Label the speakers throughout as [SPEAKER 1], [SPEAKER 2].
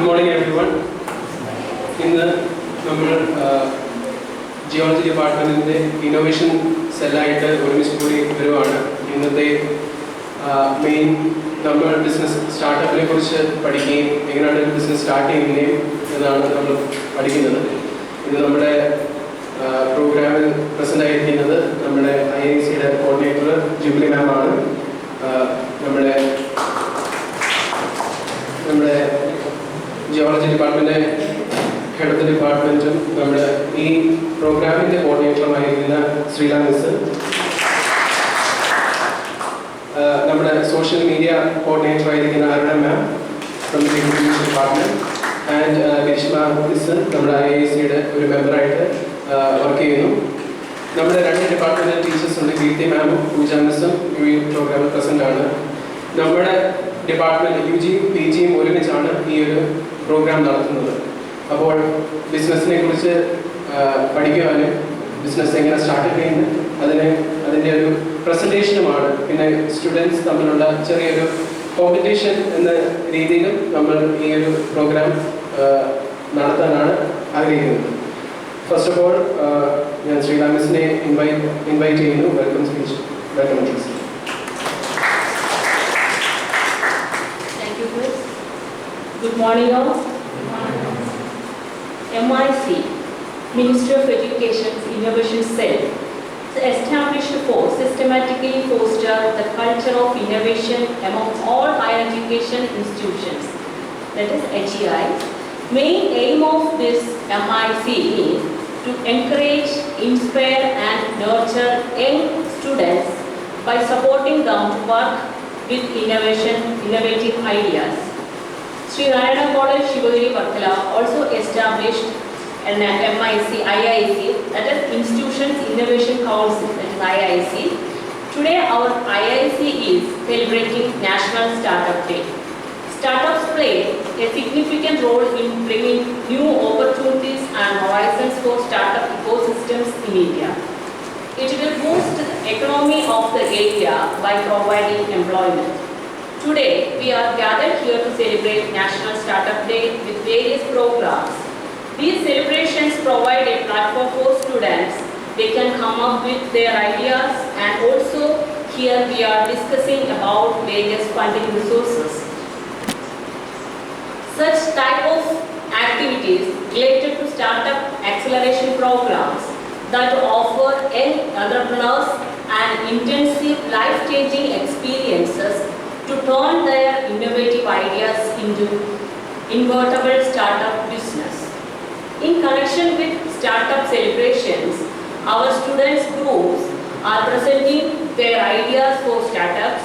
[SPEAKER 1] Good morning, everyone. In the Geology Department, the Innovation Cell in the main number business startup business starting name in the program present IIC coordinator Jubilee ma'am Geology Department head of the department this program coordinator Sree Narayana. Social media coordinator ma'am from the Education Department and Grishma is IIC member working. Number department teachers on the Kirti ma'am, Puja Missam, program present. Number department UG, PG, Murimichana, here program about business business started presentation in students competition in the program first of all, Sree Narayana invite you. Welcome speech. Welcome please.
[SPEAKER 2] Thank you, Chris. Good morning all. Good morning. MIC, Ministry of Education's Innovation Cell, is established for systematically foster the culture of innovation among all higher education institutions. That is HEI. Main aim of this MIC is to encourage, inspire and nurture young students by supporting them to work with innovative ideas. Sree Narayana College, Varkala also established an MIC, IIC, that is Institutions Innovation Council, that is IIC. Today our IIC is celebrating National Startup Day. Startups play a significant role in bringing new opportunities and horizons for startup ecosystems in India. It will boost the economy of the area by providing employment. Today, we are gathered here to celebrate National Startup Day with various programs. These celebrations provide a platform for students. They can come up with their ideas, and also here we are discussing about various funding resources. Such type of activities related to startup acceleration programs that offer young entrepreneurs an intensive life-changing experiences to turn their innovative ideas into invertible startup business. In connection with startup celebrations, our students groups are presenting their ideas for startups.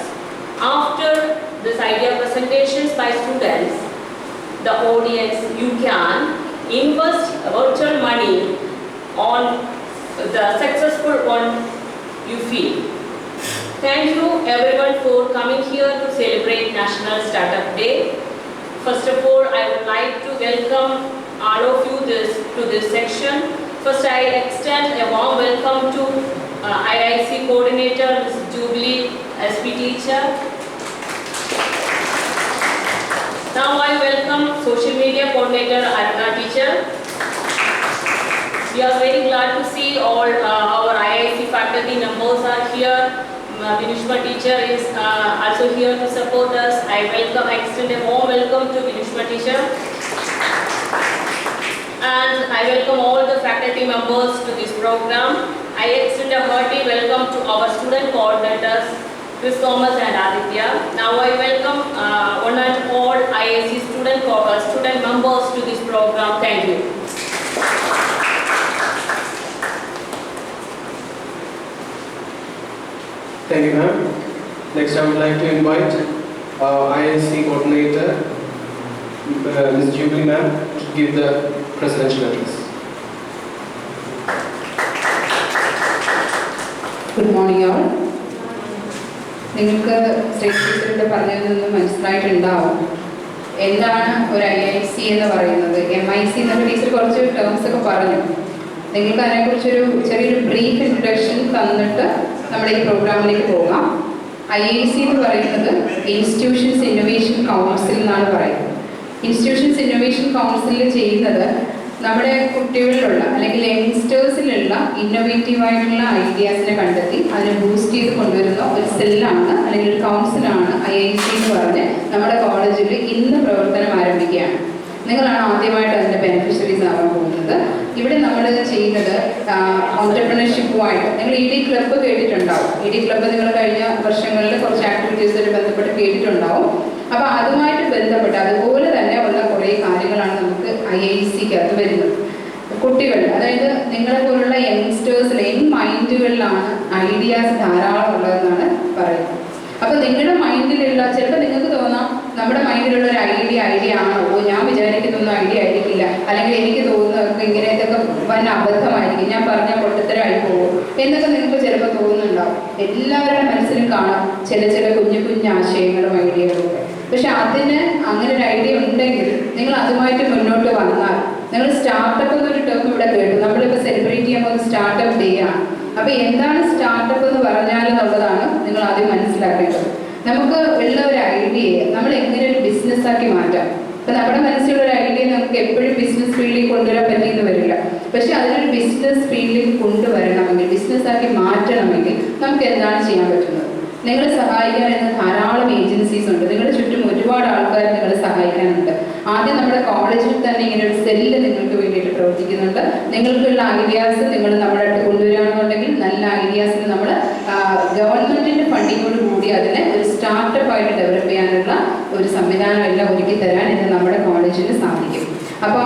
[SPEAKER 2] After this idea presentations by students, the audience, you can invest virtual money on the successful one you feel. Thank you everyone for coming here to celebrate National Startup Day. First of all, I would like to welcome all of you to this section. First, I extend a warm welcome to IIC coordinator, Ms. Jubilee, SP teacher. Now I welcome social media coordinator, Aruna teacher. We are very glad to see all our IIC faculty members are here. Vinishma teacher is also here to support us. I extend a warm welcome to Vinishma teacher. And I welcome all the faculty members to this program. I extend a hearty welcome to our student coordinators, Chris Thomas and Aditya. Now I welcome one and all IIC student members to this program. Thank you.
[SPEAKER 1] Thank you, ma'am. Next, I would like to invite IIC coordinator, Ms. Jubilee ma'am, to give the presidential address.
[SPEAKER 3] Good morning, all. നിങ്ങൾക്ക് state ടീച്ചറുടെ പറഞ്ഞതിൽ നിന്ന് മനസ്സിലായിട്ടുണ്ടാവും എന്താണ് ഒരു IIC എന്ന് പറയുന്നത്. MIC എന്നൊക്കെ ടീച്ചർ കുറച്ച് ടേംസ് ഒക്കെ പറഞ്ഞു. നിങ്ങൾക്ക് അതിനെക്കുറിച്ചൊരു ചെറിയൊരു ബ്രീഫ് ഇൻട്രൊഡക്ഷൻ തന്നിട്ട് നമ്മുടെ ഈ പ്രോഗ്രാമിലേക്ക് പോകാം. IIC എന്ന് പറയുന്നത് ഇൻസ്റ്റിറ്റ്യൂഷൻസ് ഇന്നൊവേഷൻ കൗൺസിൽ എന്നാണ് പറയുന്നത്. ഇൻസ്റ്റിറ്റ്യൂഷൻസ് ഇന്നൊവേഷൻ കൗൺസിലിൽ ചെയ്യുന്നത് നമ്മുടെ കുട്ടികളിലുള്ള അല്ലെങ്കിൽ യങ്സ്റ്റേഴ്സിലുള്ള ഇന്നൊവേറ്റീവായിട്ടുള്ള ഐഡിയാസിനെ കണ്ടെത്തി അതിനെ ബൂസ്റ്റ് ചെയ്ത് കൊണ്ടുവരുന്ന ഒരു സെല്ലാണ് അല്ലെങ്കിൽ ഒരു കൗൺസിലാണ് IIC എന്ന് പറഞ്ഞ് നമ്മുടെ കോളേജിൽ ഇന്ന് പ്രവർത്തനം ആരംഭിക്കുകയാണ്. നിങ്ങളാണ് ആദ്യമായിട്ട് അതിൻ്റെ ബെനിഫിഷ്യറീസ് ആവാൻ പോകുന്നത്. ഇവിടെ നമ്മൾ ചെയ്യുന്നത് ഓൺടർപ്രണർഷിപ്പുമായിട്ട് നിങ്ങൾ ED ക്ലബ്ബ് കേട്ടിട്ടുണ്ടാവും. ED ക്ലബ്ബ് നിങ്ങൾ കഴിഞ്ഞ വർഷങ്ങളിൽ കുറച്ച് ആക്ടിവിറ്റീസുമായിട്ട് ബന്ധപ്പെട്ട് കേട്ടിട്ടുണ്ടാവും. അപ്പോൾ അതുമായിട്ട് ബന്ധപ്പെട്ട് അതുപോലെ തന്നെ ഉള്ള കുറേ കാര്യങ്ങളാണ് നമുക്ക് IICക്കകത്ത് വരുന്നത്. കുട്ടികൾ, അതായത് നിങ്ങളെ പോലുള്ള യങ്സ്റ്റേഴ്സിൽ മൈൻഡുകളിലാണ് ഐഡിയാസ് ധാരാളം ഉള്ളതെന്നാണ് പറയുന്നത്. അപ്പോൾ നിങ്ങളുടെ മൈൻഡിലുള്ള ചിലപ്പോൾ നിങ്ങൾക്ക് തോന്നാം നമ്മുടെ മൈൻഡിലുള്ള ഒരു ഐഡിയ ആണോ, ഞാൻ വിചാരിക്കുന്നൊന്നും ഐഡിയ ആയിരിക്കില്ല, അല്ലെങ്കിൽ എനിക്ക് തോന്നുന്നതൊക്കെ ഇങ്ങനെയൊക്കെ വൻ അബദ്ധമായിരിക്കും, ഞാൻ പറഞ്ഞ പൊട്ടത്തരമായി പോകും എന്നൊക്കെ നിങ്ങൾക്ക് ചിലപ്പോൾ തോന്നുന്നുണ്ടാവും. എല്ലാവരുടെ മനസ്സിലും കാണാം ചില കുഞ്ഞു കുഞ്ഞു ആശയങ്ങളും ഐഡിയകളും ഒക്കെ. പക്ഷെ അതിന് അങ്ങനെ ഒരു ഐഡിയ ഉണ്ടെങ്കിൽ നിങ്ങൾ അതുമായിട്ട് മുന്നോട്ട് വന്നാൽ, നിങ്ങൾ സ്റ്റാർട്ടപ്പ് എന്നൊരു ടേം ഇവിടെ കേട്ടു, നമ്മളിപ്പോൾ സെലിബ്രേറ്റ് ചെയ്യുമ്പോൾ സ്റ്റാർട്ടപ്പ് ഡേ ആണ്. അപ്പോൾ എന്താണ് സ്റ്റാർട്ടപ്പ് എന്ന് പറഞ്ഞാൽ എന്നുള്ളതാണ് നിങ്ങൾ ആദ്യം മനസ്സിലാക്കേണ്ടത്. നമുക്ക് ഉള്ള ഒരു ഐഡിയയെ നമ്മൾ എങ്ങനെ ഒരു ബിസിനസ്സാക്കി മാറ്റാം. ഇപ്പം നമ്മുടെ മനസ്സിലുള്ള ഒരു ഐഡിയ നമുക്ക് എപ്പോഴും ബിസിനസ് ഫീൽഡിൽ കൊണ്ടുവരാൻ പറ്റിയെന്ന് വരില്ല. പക്ഷെ അതിനൊരു ബിസിനസ് ഫീൽഡിൽ കൊണ്ടുവരണമെങ്കിൽ, ബിസിനസ്സാക്കി മാറ്റണമെങ്കിൽ നമുക്ക് എന്താണ് ചെയ്യാൻ പറ്റുന്നത്? നിങ്ങളെ സഹായിക്കാൻ എന്ന ധാരാളം ഏജൻസീസ് ഉണ്ട്. നിങ്ങളുടെ ചുറ്റും ഒരുപാട് ആൾക്കാർ നിങ്ങളെ സഹായിക്കാനുണ്ട്. ആദ്യം നമ്മുടെ കോളേജിൽ തന്നെ ഇങ്ങനെ ഒരു സെല്ല് നിങ്ങൾക്ക് വേണ്ടിയിട്ട് പ്രവർത്തിക്കുന്നുണ്ട്. നിങ്ങൾക്കുള്ള ഐഡിയാസ് നിങ്ങൾ നമ്മുടെ അടുത്ത് കൊണ്ടുവരികയാണെന്നുണ്ടെങ്കിൽ നല്ല ഐഡിയാസിന് നമ്മൾ ഗവൺമെൻറ്റിൻ്റെ ഫണ്ടിങ്ങോട് കൂടി അതിനെ ഒരു സ്റ്റാർട്ടപ്പായിട്ട് ഡെവലപ്പ് ചെയ്യാനുള്ള ഒരു സംവിധാനം എല്ലാം ഒരുക്കി തരാൻ ഇന്ന് നമ്മുടെ കോളേജിന് സാധിക്കും. അപ്പോൾ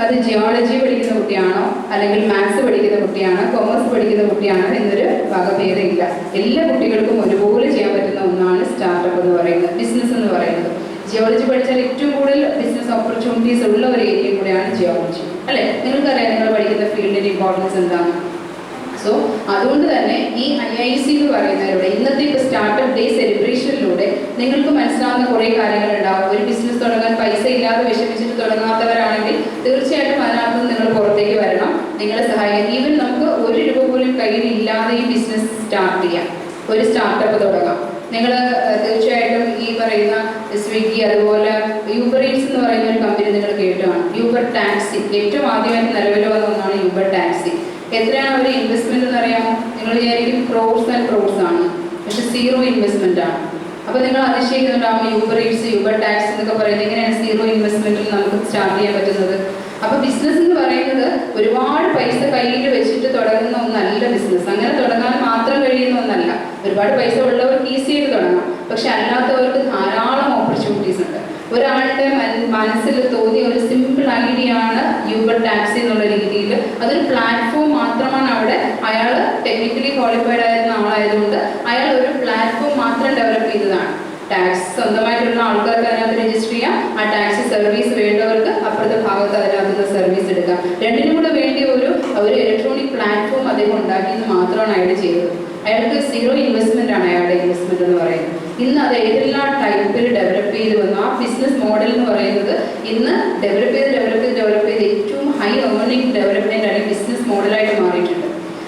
[SPEAKER 3] അത് ജിയോളജി പഠിക്കുന്ന കുട്ടിയാണോ, അല്ലെങ്കിൽ മാത്സ് പഠിക്കുന്ന കുട്ടിയാണോ, കൊമേഴ്സ് പഠിക്കുന്ന കുട്ടിയാണോ എന്നൊരു വകഭേദമില്ല. എല്ലാ കുട്ടികൾക്കും ഒരുപോലെ ചെയ്യാൻ പറ്റുന്ന ഒന്നാണ് സ്റ്റാർട്ടപ്പ് എന്ന് പറയുന്നത്, ബിസിനസ് എന്ന് പറയുന്നത്. ജിയോളജി പഠിച്ചാൽ ഏറ്റവും കൂടുതൽ ബിസിനസ് ഓപ്പർച്യൂണിറ്റീസ് ഉള്ള ഒരു ഏരിയ കൂടെയാണ് ജിയോളജി, അല്ലേ? നിങ്ങൾക്കറിയാം നിങ്ങൾ പഠിക്കുന്ന ഫീൽഡിൻ്റെ ഇമ്പോർട്ടൻസ് എന്താണ്. സോ അതുകൊണ്ട് തന്നെ ഈ IIC എന്ന് പറയുന്നതിലൂടെ ഇന്നത്തെ ഇപ്പോൾ സ്റ്റാർട്ടപ്പ് ഡേ സെലിബ്രേഷനിലൂടെ നിങ്ങൾക്ക് മനസ്സിലാവുന്ന കുറേ കാര്യങ്ങളുണ്ടാവും. ഒരു ബിസിനസ് തുടങ്ങാൻ പൈസ ഇല്ലാതെ വിഷമിച്ചിട്ട് തുടങ്ങാത്തവരാണെങ്കിൽ തീർച്ചയായിട്ടും അതിനകത്ത് നിങ്ങൾ പുറത്തേക്ക് വരണം, നിങ്ങളെ സഹായിക്കാൻ. ഈവൻ നമുക്ക് 1 രൂപ പോലും കയ്യിലില്ലാതെ ഈ ബിസിനസ് സ്റ്റാർട്ട് ചെയ്യാം, ഒരു സ്റ്റാർട്ടപ്പ് തുടങ്ങാം. നിങ്ങൾ തീർച്ചയായിട്ടും ഈ പറയുന്ന സ്വിഗ്ഗി, അതുപോലെ യൂബർ ഈറ്റ്സ് എന്ന് പറയുന്ന ഒരു കമ്പനി നിങ്ങൾ കേട്ടുമാണ്. യൂബർ ടാക്സി ഏറ്റവും ആദ്യമായിട്ട് നിലവിൽ വന്ന ഒന്നാണ് യൂബർ ടാക്സി. എത്രയാണ് ഒരു ഇൻവെസ്റ്റ്മെന്റ് എന്ന് അറിയാമോ? നിങ്ങൾ വിചാരിക്കും ക്രോർസ് ആൻഡ് ക്രോർസ് ആണ്, പക്ഷെ 0 ഇൻവെസ്റ്റ്മെന്റ് ആണ്. അപ്പോൾ നിങ്ങൾ അതിശയിക്കുന്നുണ്ടാവും യൂബർ ഈറ്റ്സ്, യൂബർ ടാക്സി എന്നൊക്കെ പറയുന്നത് എങ്ങനെയാണ് 0 ഇൻവെസ്റ്റ്മെന്റിൽ നമുക്ക് സ്റ്റാർട്ട് ചെയ്യാൻ പറ്റുന്നത്? അപ്പോൾ ബിസിനസ് എന്ന് പറയുന്നത് ഒരുപാട് പൈസ കയ്യിൽ വെച്ചിട്ട് തുടങ്ങുന്ന ഒന്നല്ല ബിസിനസ്. അങ്ങനെ തുടങ്ങാൻ മാത്രം കഴിയുന്ന ഒന്നല്ല. ഒരുപാട് പൈസ ഉള്ളവർക്ക് ഈസി ആയിട്ട് തുടങ്ങാം, പക്ഷെ അല്ലാത്തവർക്ക് ധാരാളം ഓപ്പർച്യൂണിറ്റീസ് ഉണ്ട്. ഒരാളുടെ മനസ്സിൽ തോന്നിയ ഒരു സിമ്പിൾ ഐഡിയ ആണ് യൂബർ ടാക്സി എന്നുള്ള രീതിയിൽ. അതൊരു പ്ലാറ്റ്ഫോം മാത്രമാണ്. അവിടെ അയാൾ ടെക്നിക്കലി ക്വാളിഫൈഡ് ആയിരുന്ന ആളായതുകൊണ്ട് അയാൾ ഒരു പ്ലാറ്റ്ഫോം മാത്രം ഡെവലപ്പ് ചെയ്തതാണ്. ടാക്സ് സ്വന്തമായിട്ടുള്ള ആൾക്കാർക്ക് അതിനകത്ത് രജിസ്റ്റർ ചെയ്യാം, ആ ടാക്സി സർവീസ് വേണ്ടവർക്ക് അപ്പുറത്തെ ഭാഗത്ത് അതിനകത്ത് സർവീസ് എടുക്കാം. രണ്ടിനും കൂടെ വേണ്ടി ഒരു ഇലക്ട്രോണിക് പ്ലാറ്റ്ഫോം അദ്ദേഹം ഉണ്ടാക്കിയെന്ന് മാത്രമാണ് അയാൾ ചെയ്തത്. അയാൾക്ക് 0 ഇൻവെസ്റ്റ്മെന്റ് ആണ് അയാളുടെ ഇൻവെസ്റ്റ്മെന്റ് എന്ന് പറയുന്നത്. ഇന്ന് അത് ഏതെല്ലാം ടൈപ്പിൽ ഡെവലപ്പ് ചെയ്ത് വന്നു. ആ ബിസിനസ് മോഡൽ എന്ന് പറയുന്നത് ഇന്ന് ഡെവലപ്പ് ചെയ്ത് ഏറ്റവും ഹൈ ഏർണിംഗ് ഡെവലപ്മെന്റ് അല്ലെങ്കിൽ ബിസിനസ് മോഡലായിട്ട് മാറിയിട്ടുണ്ട്.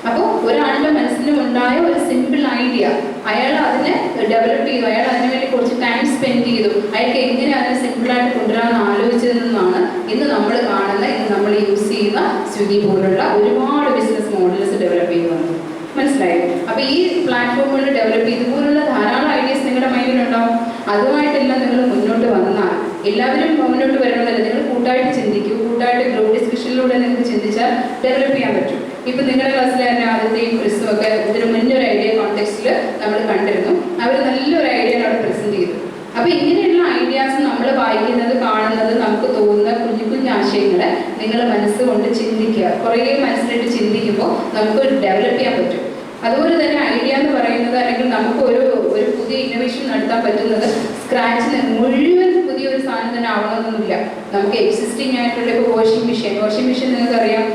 [SPEAKER 3] അപ്പോൾ ഒരാളുടെ മനസ്സിലും ഉണ്ടായ ഒരു സിമ്പിൾ ഐഡിയ അയാൾ അതിനെ ഡെവലപ്പ് ചെയ്തു, അയാൾ അതിനുവേണ്ടി കുറച്ച് ടൈം സ്പെൻഡ് ചെയ്തു, അയാൾക്ക് എങ്ങനെ അതിനെ സിമ്പിളായിട്ട് കൊണ്ടുവരാൻ ആലോചിച്ചതെന്നാണ് ഇന്ന് നമ്മൾ കാണുന്ന, ഇന്ന് നമ്മൾ യൂസ് ചെയ്യുന്ന സ്വിഗ്ഗി പോലുള്ള ഒരുപാട് ബിസിനസ് മോഡൽസ് ഡെവലപ്പ് ചെയ്തു വന്നത്. മനസ്സിലായി? അപ്പോൾ ഈ പ്ലാറ്റ്ഫോമുകൾ ഡെവലപ്പ് ചെയ്തുപോലുള്ള ധാരാളം ഐഡിയാസ് നിങ്ങളുടെ മൈൻഡിലുണ്ടാവും. അതുമായിട്ടെല്ലാം നിങ്ങൾ മുന്നോട്ട് വന്നാൽ, എല്ലാവരും മുന്നോട്ട് വരണമെന്നല്ല, നിങ്ങൾ കൂട്ടായിട്ട് ചിന്തിക്കൂ. കൂട്ടായിട്ട് ഗ്രൂപ്പ് ഡിസ്കഷനിലൂടെ നിങ്ങൾക്ക് ചിന്തിച്ചാൽ ഡെവലപ്പ് ചെയ്യാൻ പറ്റും. ഇപ്പം നിങ്ങളുടെ ക്ലാസ്സിലെ തന്നെ ആദ്യത്തെയും ക്രിസ്തും ഒക്കെ ഇതിന് മുന്നൊരു ഐഡിയ കോണ്ടെക്സ്റ്റിൽ നമ്മൾ കണ്ടിരുന്നു. അവർ നല്ലൊരു ഐഡിയ അവിടെ പ്രസന്റ് ചെയ്തു. അപ്പോൾ ഇങ്ങനെയുള്ള ഐഡിയാസ് നമ്മൾ വായിക്കുന്നത്, കാണുന്നത്, നമുക്ക് തോന്നുന്ന കുഞ്ഞു കുഞ്ഞു ആശയങ്ങളെ നിങ്ങൾ മനസ്സുകൊണ്ട് ചിന്തിക്കുക. കുറേ മനസ്സിലിട്ട് ചിന്തിക്കുമ്പോൾ നമുക്ക് ഡെവലപ്പ് ചെയ്യാൻ പറ്റും. അതുപോലെ തന്നെ ഐഡിയ എന്ന് പറയുന്നത്, അല്ലെങ്കിൽ നമുക്ക് ഒരു പുതിയ ഇന്നോവേഷൻ നടത്താൻ പറ്റുന്നത് സ്ക്രാച്ചിന് മുഴുവൻ പുതിയൊരു സാധനം തന്നെ ആവണമെന്നൊന്നുമില്ല. നമുക്ക് എക്സിസ്റ്റിംഗ് ആയിട്ടുള്ള ഇപ്പോൾ വാഷിംഗ് മെഷീൻ നിങ്ങൾക്കറിയാം,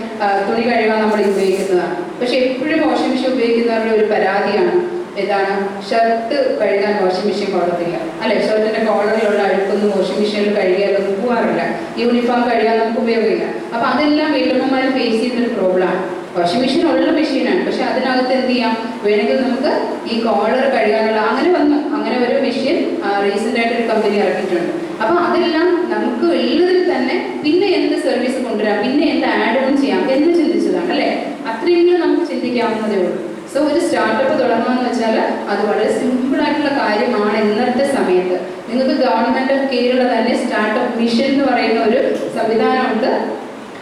[SPEAKER 3] തുണി കഴുകാൻ നമ്മൾ ഉപയോഗിക്കുന്നതാണ്. പക്ഷെ എപ്പോഴും വാഷിംഗ് മെഷീൻ ഉപയോഗിക്കുന്നവരുടെ ഒരു പരാതിയാണ് ഏതാണ്? ഷർട്ട് കഴുകാൻ വാഷിംഗ് മെഷീൻ കൊള്ളത്തില്ല, അല്ലെ? ഷർട്ടിന്റെ കോളറിലുള്ള അഴുക്കൊന്നും വാഷിംഗ് മെഷീനിൽ കഴുകിയാലൊന്നും പോകാറില്ല. യൂണിഫോം കഴുകാൻ നമുക്ക് ഉപയോഗമില്ല. അപ്പോൾ അതെല്ലാം വീട്ടമ്മമാർ ഫേസ് ചെയ്യുന്നൊരു പ്രോബ്ലമാണ്. വാഷിംഗ് മെഷീൻ ഉള്ള മെഷീനാണ്, പക്ഷെ അതിനകത്ത് എന്ത് ചെയ്യാം? വേണമെങ്കിൽ നമുക്ക് ഈ കോളർ കഴുകാനുള്ള അങ്ങനെ ഒരു മെഷീൻ റീസെൻ്റ് ആയിട്ട് ഒരു കമ്പനി ഇറക്കിയിട്ടുണ്ട്. അപ്പോൾ അതെല്ലാം നമുക്ക് ഉള്ളതിൽ തന്നെ പിന്നെ എന്ത് സർവീസ് കൊണ്ടുവരാം, പിന്നെ എന്ത് ആഡ് ഓൺ ചെയ്യാം എന്ന് ചിന്തിച്ചതാണ് അല്ലേ. അത്രയെങ്കിലും നമുക്ക് ചിന്തിക്കാവുന്നതേ ഉള്ളൂ. സോ ഒരു സ്റ്റാർട്ടപ്പ് തുടങ്ങുകയെന്ന് വെച്ചാൽ അത് വളരെ സിമ്പിളായിട്ടുള്ള കാര്യമാണ് ഇന്നത്തെ സമയത്ത്. നിങ്ങൾക്ക് ഗവൺമെൻറ് ഓഫ് കേരള തന്നെ സ്റ്റാർട്ടപ്പ് മിഷൻ എന്ന് പറയുന്ന ഒരു സംവിധാനമുണ്ട്.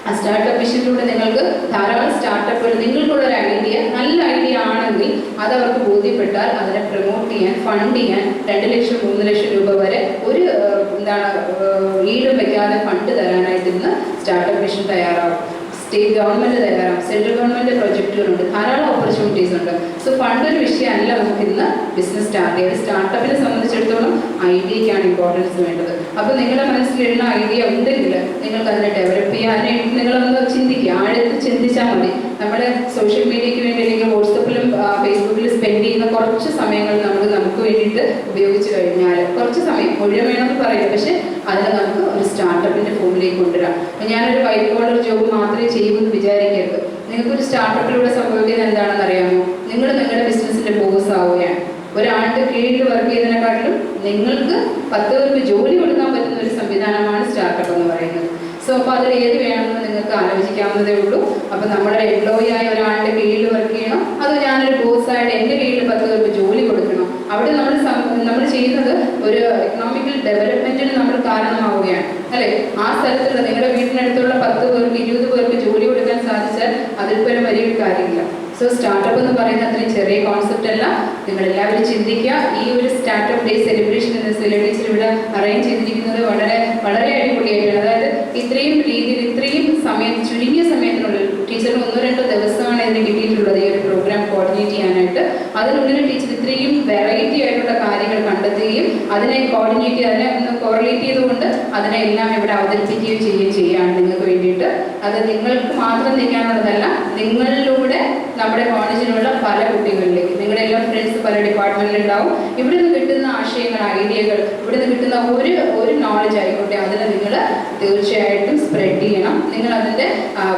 [SPEAKER 3] ആ സ്റ്റാർട്ടപ്പ് മിഷനിലൂടെ നിങ്ങൾക്ക് ധാരാളം സ്റ്റാർട്ടപ്പുകൾ, നിങ്ങൾക്കുള്ളൊരു ഐഡിയ നല്ല ഐഡിയ ആണെങ്കിൽ അതവർക്ക് ബോധ്യപ്പെട്ടാൽ അതിനെ പ്രൊമോട്ട് ചെയ്യാൻ, ഫണ്ട് ചെയ്യാൻ 2 ലക്ഷം 3 ലക്ഷം രൂപ വരെ ഒരു ഈടും വെക്കാതെ ഫണ്ട് തരാനായിട്ട് ഇന്ന് സ്റ്റാർട്ടപ്പ് മിഷൻ തയ്യാറാവും. സ്റ്റേറ്റ് ഗവൺമെൻറ് തയ്യാറാവും, സെൻട്രൽ ഗവൺമെൻറ് പ്രൊജക്റ്റുകളുണ്ട്, ധാരാളം ഓപ്പർച്യൂണിറ്റീസ് ഉണ്ട്. സോ ഫണ്ട് ഒരു വിഷയമല്ല നമുക്ക് ഇന്ന് ബിസിനസ് സ്റ്റാർട്ട് ചെയ്യാം. സ്റ്റാർട്ടപ്പിനെ സംബന്ധിച്ചിടത്തോളം ഐഡിയയ്ക്കാണ് ഇമ്പോർട്ടൻസ് വേണ്ടത്. അപ്പോൾ നിങ്ങളുടെ മനസ്സിലുള്ള ഐഡിയ ഉണ്ടെങ്കിൽ നിങ്ങൾക്ക് അതിനെ ഡെവലപ്പ് ചെയ്യാൻ, അതിനായിട്ട് നിങ്ങളൊന്ന് ചിന്തിക്കുക, ആഴത്തിൽ ചിന്തിച്ചാൽ മതി. നമ്മുടെ സോഷ്യൽ മീഡിയയ്ക്ക് വേണ്ടി അല്ലെങ്കിൽ വാട്സപ്പിലും ഫേസ്ബുക്കിലും സ്പെൻഡ് ചെയ്യുന്ന കുറച്ച് സമയങ്ങൾ നമുക്ക് വേണ്ടിയിട്ട് ഉപയോഗിച്ച് കഴിഞ്ഞാൽ, കുറച്ച് സമയം മുഴുവൻ വേണമെന്ന് പറയില്ല, പക്ഷേ അതിനെ നമുക്ക് ഒരു സ്റ്റാർട്ടപ്പിൻ്റെ ഫോമിലേക്ക് കൊണ്ടുവരാം. ഞാനൊരു വൈറ്റ് കോളർ ജോബ് മാത്രമേ ചെയ്യുമെന്ന് വിചാരിക്കരുത്. നിങ്ങൾക്കൊരു സ്റ്റാർട്ടപ്പിലൂടെ സംഭവിക്കുന്നത് എന്താണെന്ന് അറിയാമോ? നിങ്ങൾ നിങ്ങളുടെ ബിസിനസ്സിൻ്റെ ബോസ് ആവുകയാണ്. ഒരാളുടെ കീഴിൽ വർക്ക് ചെയ്യുന്നതിനെക്കാട്ടിലും നിങ്ങൾക്ക് 10 പേർക്ക് ജോലി കൊടുക്കാൻ പറ്റുന്ന ഒരു സംവിധാനമാണ് സ്റ്റാർട്ടപ്പ് എന്ന് പറയുന്നത്. സോ അപ്പോൾ അതിൽ ഏത് വേണമെന്ന് നിങ്ങൾക്ക് ആലോചിക്കാവുന്നതേ ഉള്ളൂ. അപ്പോൾ നമ്മുടെ എംപ്ലോയി ആയ ഒരാളുടെ കീഴിൽ വർക്ക് ചെയ്യണം, അത് ഞാനൊരു ബോസായിട്ട് എൻ്റെ കീഴിൽ 10 പേർക്ക് ജോലി കൊടുക്കണം. അവിടെ നമ്മൾ ചെയ്യുന്നത് ഒരു എക്കണോമിക്കൽ ഡെവലപ്മെൻറ്റിന് നമ്മൾ കാരണമാവുകയാണ് അല്ലേ. ആ സ്ഥലത്തുള്ള നിങ്ങളുടെ വീടിനടുത്തുള്ള 10 പേർക്ക് 20 പേർക്ക് ജോലി കൊടുക്കാൻ സാധിച്ചാൽ അതിൽ പോലും വലിയൊരു കാര്യമില്ല. സോ സ്റ്റാർട്ടപ്പ് എന്ന് പറയുന്നത് അത്രയും ചെറിയ കോൺസെപ്റ്റ് അല്ല. നിങ്ങളെല്ലാവരും ചിന്തിക്കുക. ഈ ഒരു സ്റ്റാർട്ടപ്പ് ഡേ സെലിബ്രേഷൻ എന്ന ടീച്ചർ ഇവിടെ അറേഞ്ച് ചെയ്തിരിക്കുന്നത് വളരെ വളരെ അടിപൊളിയായിട്ടാണ്. അതായത് ഇത്രയും രീതിയിൽ ഇത്രയും ചുരുങ്ങിയ സമയത്തിനുള്ളിൽ ടീച്ചറിന് 1-2 ദിവസമാണ് ഇതിന് കിട്ടിയിട്ടുള്ളത് ഈ ഒരു പ്രോഗ്രാം കോർഡിനേറ്റ് ചെയ്യാനായിട്ട്. അതിനുള്ളിൽ ടീച്ചർ ഇത്രയും വെറൈറ്റി ആയിട്ടുള്ള കാര്യങ്ങൾ കണ്ടെത്തുകയും അതിനെ കോർഡിനേറ്റ് ചെയ്ത് അതിനെ ഒന്ന് കോറിലേറ്റ് ചെയ്തുകൊണ്ട് അതിനെ എല്ലാം ഇവിടെ അവതരിപ്പിക്കുകയും ചെയ്യുകയാണ് നിങ്ങൾക്ക് വേണ്ടിയിട്ട്. അത് നിങ്ങൾക്ക് മാത്രം നിൽക്കാനുള്ളതല്ല, നിങ്ങളിലൂടെ നമ്മുടെ കോളേജിലുള്ള പല കുട്ടികളിലേക്ക്, നിങ്ങളുടെ എല്ലാ ഫ്രണ്ട്സ് പല ഡിപ്പാർട്ട്മെൻറ്റിലുണ്ടാവും. ഇവിടെ നിന്ന് കിട്ടുന്ന ആശയങ്ങൾ, ഐഡിയകൾ, ഇവിടെ നിന്ന് കിട്ടുന്ന ഒരു നോളജ് ആയിക്കോട്ടെ, അതിനെ നിങ്ങൾ തീർച്ചയായിട്ടും സ്പ്രെഡ് ചെയ്യണം. നിങ്ങൾ അതിൻ്റെ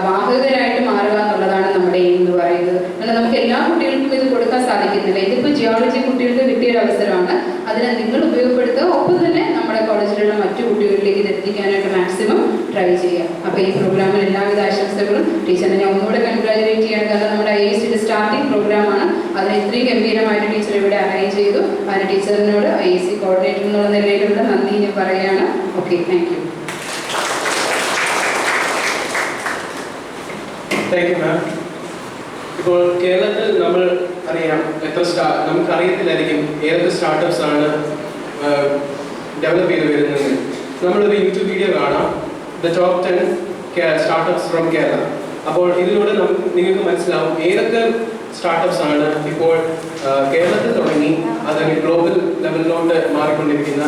[SPEAKER 3] വാഹകരായിട്ട് മാറുക എന്നുള്ളതാണ് നമ്മുടെ എയിം എന്ന് പറയുന്നത്. എന്നാൽ നമുക്ക് എല്ലാ കുട്ടികൾക്കും ഇത് കൊടുക്കാൻ സാധിക്കുന്നില്ല. ഇതിപ്പോൾ ജിയോളജി കുട്ടികൾക്ക് കിട്ടിയൊരു അവസരമാണ്. അതിനെ നിങ്ങൾ ഉപയോഗപ്പെടുത്തുക. ഒപ്പം തന്നെ നമ്മുടെ കോളേജിലുള്ള മറ്റു കുട്ടികളിലേക്ക് ഇത് എത്തിക്കാനായിട്ട് മാക്സിമം ട്രൈ ചെയ്യുക. അപ്പോൾ ഈ പ്രോഗ്രാമിൽ എല്ലാവിധ ആശംസകളും. ടീച്ചറിനെ ഞാൻ ഒന്നുകൂടെ കൺഗ്രാജുലേറ്റ് ചെയ്യണം. കാരണം നമ്മുടെ IICയുടെ സ്റ്റാർട്ടിംഗ് പ്രോഗ്രാമാണ്. അതിനെ ഇത്രയും ഗംഭീരമായിട്ട് ടീച്ചർ ഇവിടെ അറേഞ്ച് ചെയ്തു. അതിന് ടീച്ചറിനോട് IIC കോർഡിനേറ്റർ എന്നുള്ള നിലയിലുള്ള നന്ദി ഞാൻ പറയുകയാണ്. Okay, thank you.
[SPEAKER 1] Thank you ma'am. ഇപ്പോൾ കേരളത്തിൽ നമ്മൾ അറിയാം, നമുക്ക് അറിയത്തില്ലായിരിക്കും ഏതൊക്കെ സ്റ്റാർട്ടപ്സ് ആണ് ഡെവലപ്പ് ചെയ്ത് വരുന്നത്. നമ്മളൊരു യൂട്യൂബ് വീഡിയോ കാണാം, the top 10 startups from Kerala. അപ്പോൾ ഇതിലൂടെ നിങ്ങൾക്ക് മനസ്സിലാവും ഏതൊക്കെ സ്റ്റാർട്ടപ്സ് ആണ് ഇപ്പോൾ കേരളത്തിൽ തുടങ്ങി അത് ഗ്ലോബൽ ലെവലിലോട്ട് മാറിക്കൊണ്ടിരിക്കുന്ന.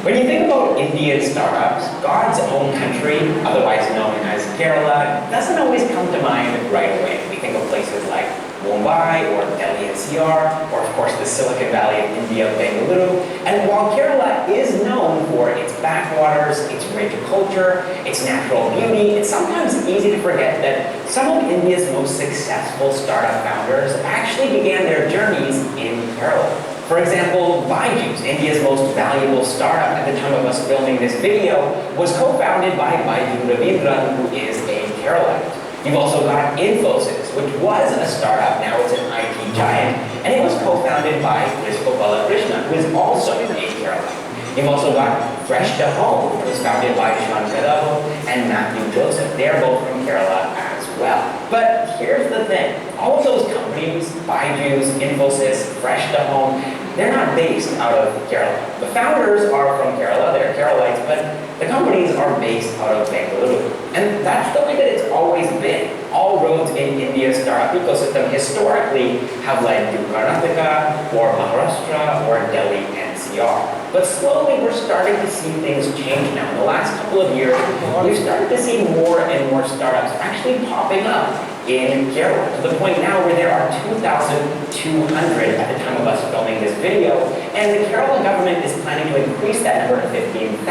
[SPEAKER 4] When you think about Indian startups, God's own country, otherwise known as Kerala, doesn't always come to mind right away. We think of places like Mumbai or Delhi NCR, or of course the Silicon Valley of India, Bengaluru. And while Kerala is known for its backwaters, its rich culture, its natural beauty, it's sometimes easy to forget that some of India's most successful startup founders actually began their journeys in Kerala. For example, Byju's, India's most valuable startup at the time of us filming this video, was co-founded by Byju Ravindran, who is a Keralite. You've also got Infosys, which was a startup, now it's an IT giant, and it was co-founded by Krishna Krishna, who is also a Keralite. You've also got Fresh to Home, which was founded by Sean Kadavo and Matthew Joseph. They're both from Kerala as well. But here's the thing, all of those companies, Byju's, Infosys, Fresh to Home, they're not based out of Kerala. The founders are from Kerala, they're Keralites, but the companies are based out of Bengaluru. And that's the way that it's always been. All roads in India's startup ecosystem historically have led to Karnataka, or Maharashtra, or Delhi NCR. But slowly we're starting to see things change now. In the last couple of years, we've started to see more and more startups actually popping up in Kerala, to the point now where there are 2,200 at the time of us filming this video, and the Kerala government is planning to increase that number to 15,000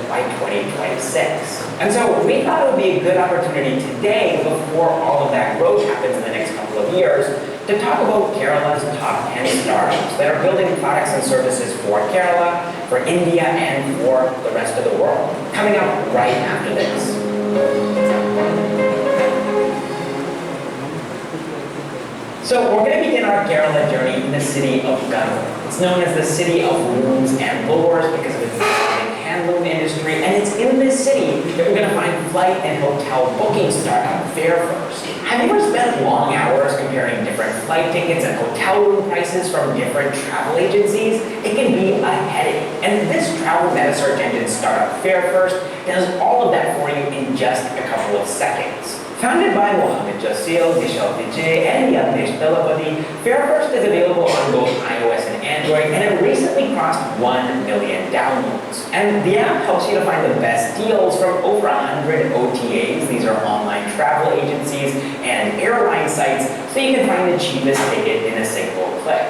[SPEAKER 4] by 2026. And so we thought it would be a good opportunity today, before all of that growth happens in the next couple of years, to talk about Kerala's top 10 startups that are building products and services for Kerala, for India, and for the rest of the world. Coming up right after this. So we're going to begin our Kerala journey in the city of Kannur. It's known as the city of looms and lures because of its handloom industry, and it's in this city that we're going to find flight and hotel booking startup FareFirst. Have you ever spent long hours comparing different flight tickets and hotel room prices from different travel agencies? It can be a headache, and this travel meta search engine startup FareFirst does all of that for you in just a couple of seconds. Founded by Mohammed Jasil, Vishal Vijay, and Yagnesh Talapati, FareFirst is available on both iOS and Android, and it recently crossed 1 million downloads. And the app helps you to find the best deals from over 100 OTAs. These are online travel agencies and airline sites, so you can find the cheapest ticket in a single click.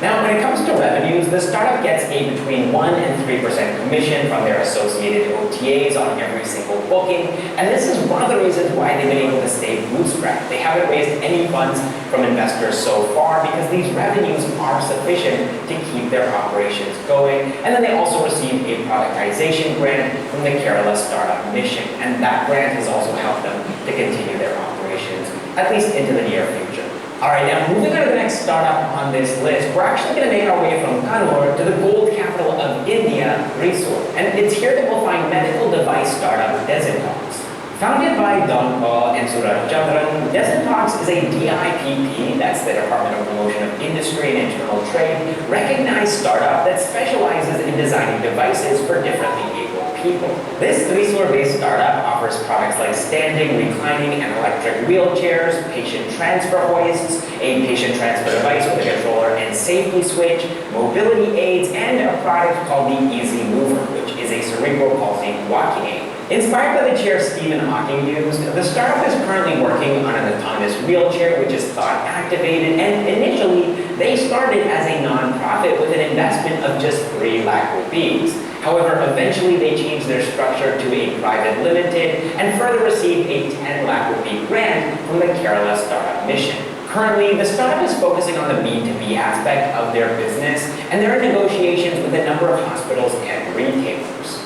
[SPEAKER 4] Now, when it comes to revenues, the startup gets a between 1% and 3% commission from their associated OTAs on every single booking, and this is one of the reasons why they've been able to stay bootstrapped. They haven't raised any funds from investors so far because these revenues are sufficient to keep their operations going, and then they also received a productization grant from the Kerala Startup Mission, and that grant has also helped them to continue their operations, at least into the near future. All right, now moving on to the next startup on this list, we're actually going to make our way from Kannur to the gold capital of India, Thrissur. And it's here that we'll find medical device startup Desintox. Founded by Don Paul and Suraj Chandran, Desintox is a DIPP, that's the Department of Promotion of Industry and Internal Trade, recognized startup that specializes in designing devices for differently abled people. This Thrissur-based startup offers products like standing, reclining, and electric wheelchairs, patient transfer hoists, a patient transfer device with a controller and safety switch, mobility aids, and a product called the Easy Mover, which is a cerebral palsy walking aid. Inspired by the chair Stephen Hawking used, the startup is currently working on an autonomous wheelchair which is thought activated, and initially they started as a non-profit with an investment of just 3 lakh rupees. However, eventually they changed their structure to a private limited and further received a 10 lakh rupee grant from the Kerala Startup Mission. Currently, the startup is focusing on the B2B aspect of their business, and they're in negotiations with a number of hospitals and retailers.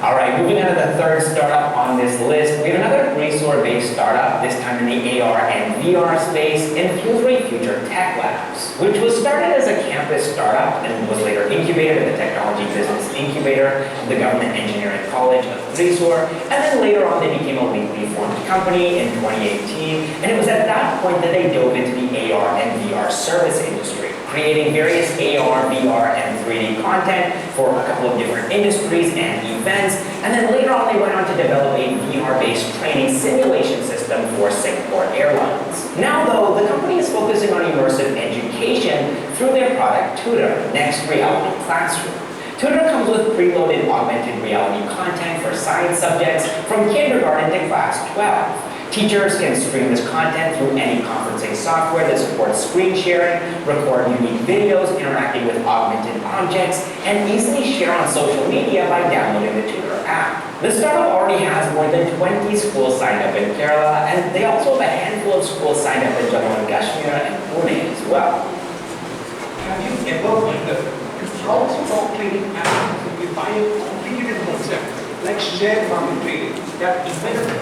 [SPEAKER 4] All right, moving on to the third startup on this list, we have another Graysour-based startup, this time in the AR and VR space, Infuseway Future Tech Labs, which was started as a campus startup and was later incubated at the Technology Business Incubator of the Government Engineering College of Graysour, and then later on they became a legally formed company in 2018, and it was at that point that they dove into the AR and VR service industry, creating various AR, VR, and 3D content for a couple of different industries and events. And then later on, they went on to develop a VR-based training simulation system for Singapore Airlines. Now, though, the company is focusing on immersive education through their product Tutor, Next Reality Classroom. Tutor comes with preloaded augmented reality content for science subjects from kindergarten to class 12. Teachers can stream this content through any conferencing software that supports screen sharing, record unique videos interacting with augmented objects, and easily share on social media by downloading the Tutor app. The startup already has more than 20 schools signed up in Kerala, and they also have a handful of schools signed up in Jammu and Kashmir and Pune as well.
[SPEAKER 5] Have you ever wondered how stock trading happens if you buy a complicated concept like share market trading that even.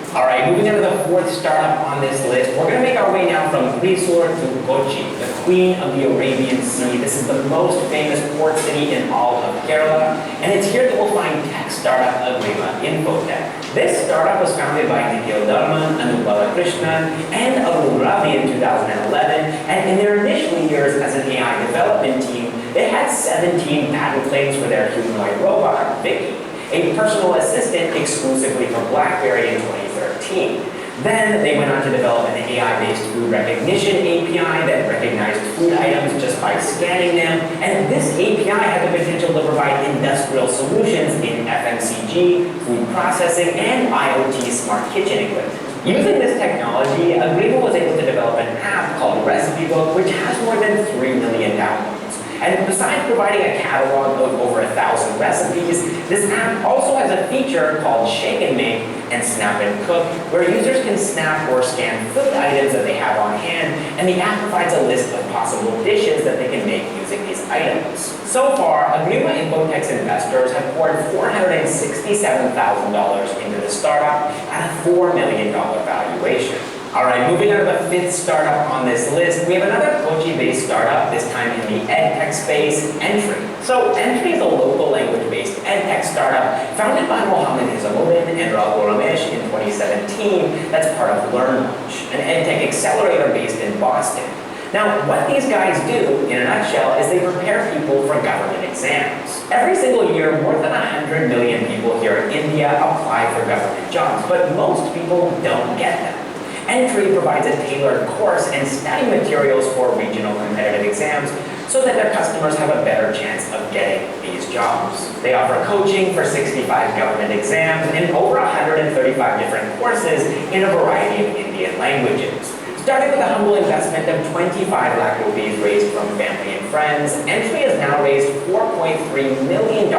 [SPEAKER 4] All right, moving on to the fourth startup on this list, we're going to make our way now from Graysour to Kochi, the queen of the Arabian Sea. This is the most famous port city in all of Kerala, and it's here that we'll find tech startup Agrima Infotech. This startup was founded by Nikhil Dharman, Anubala Krishnan, and Arun Ravi in 2011, and in their initial years as an AI development team, they had 17 patent claims for their humanoid robot, Vicky, a personal assistant exclusively for BlackBerry in 2013. Then they went on to develop an AI-based food recognition API that recognized food items just by scanning them, and this API had the potential to provide industrial solutions in FMCG, food processing, and IoT smart kitchen equipment. Using this technology, Agrima was able to develop an app called Recipe Book, which has more than 3 million downloads. And besides providing a catalog of over 1,000 recipes, this app also has a feature called Shake and Make and Snap and Cook, where users can snap or scan food items that they have on hand, and the app provides a list of possible dishes that they can make using these items. So far, Agrima Infotech's investors have poured $467,000 into the startup at a $4 million valuation. All right, moving on to the fifth startup on this list, we have another Kochi-based startup, this time in the edtech space, Entry. So Entry is a local language-based edtech startup founded by Mohammed Hizamuddin and Rahul Ramesh in 2017 that's part of LearnLaunch, an edtech accelerator based in Boston. Now, what these guys do, in a nutshell, is they prepare people for government exams. Every single year, more than 100 million people here in India apply for government jobs, but most people don't get them. Entry provides a tailored course and study materials for regional competitive exams so that their customers have a better chance of getting these jobs. They offer coaching for 65 government exams and over 135 different courses in a variety of Indian languages. Starting with a humble investment of 25 lakh rupees raised from family and friends, Entry has now raised $4.3 million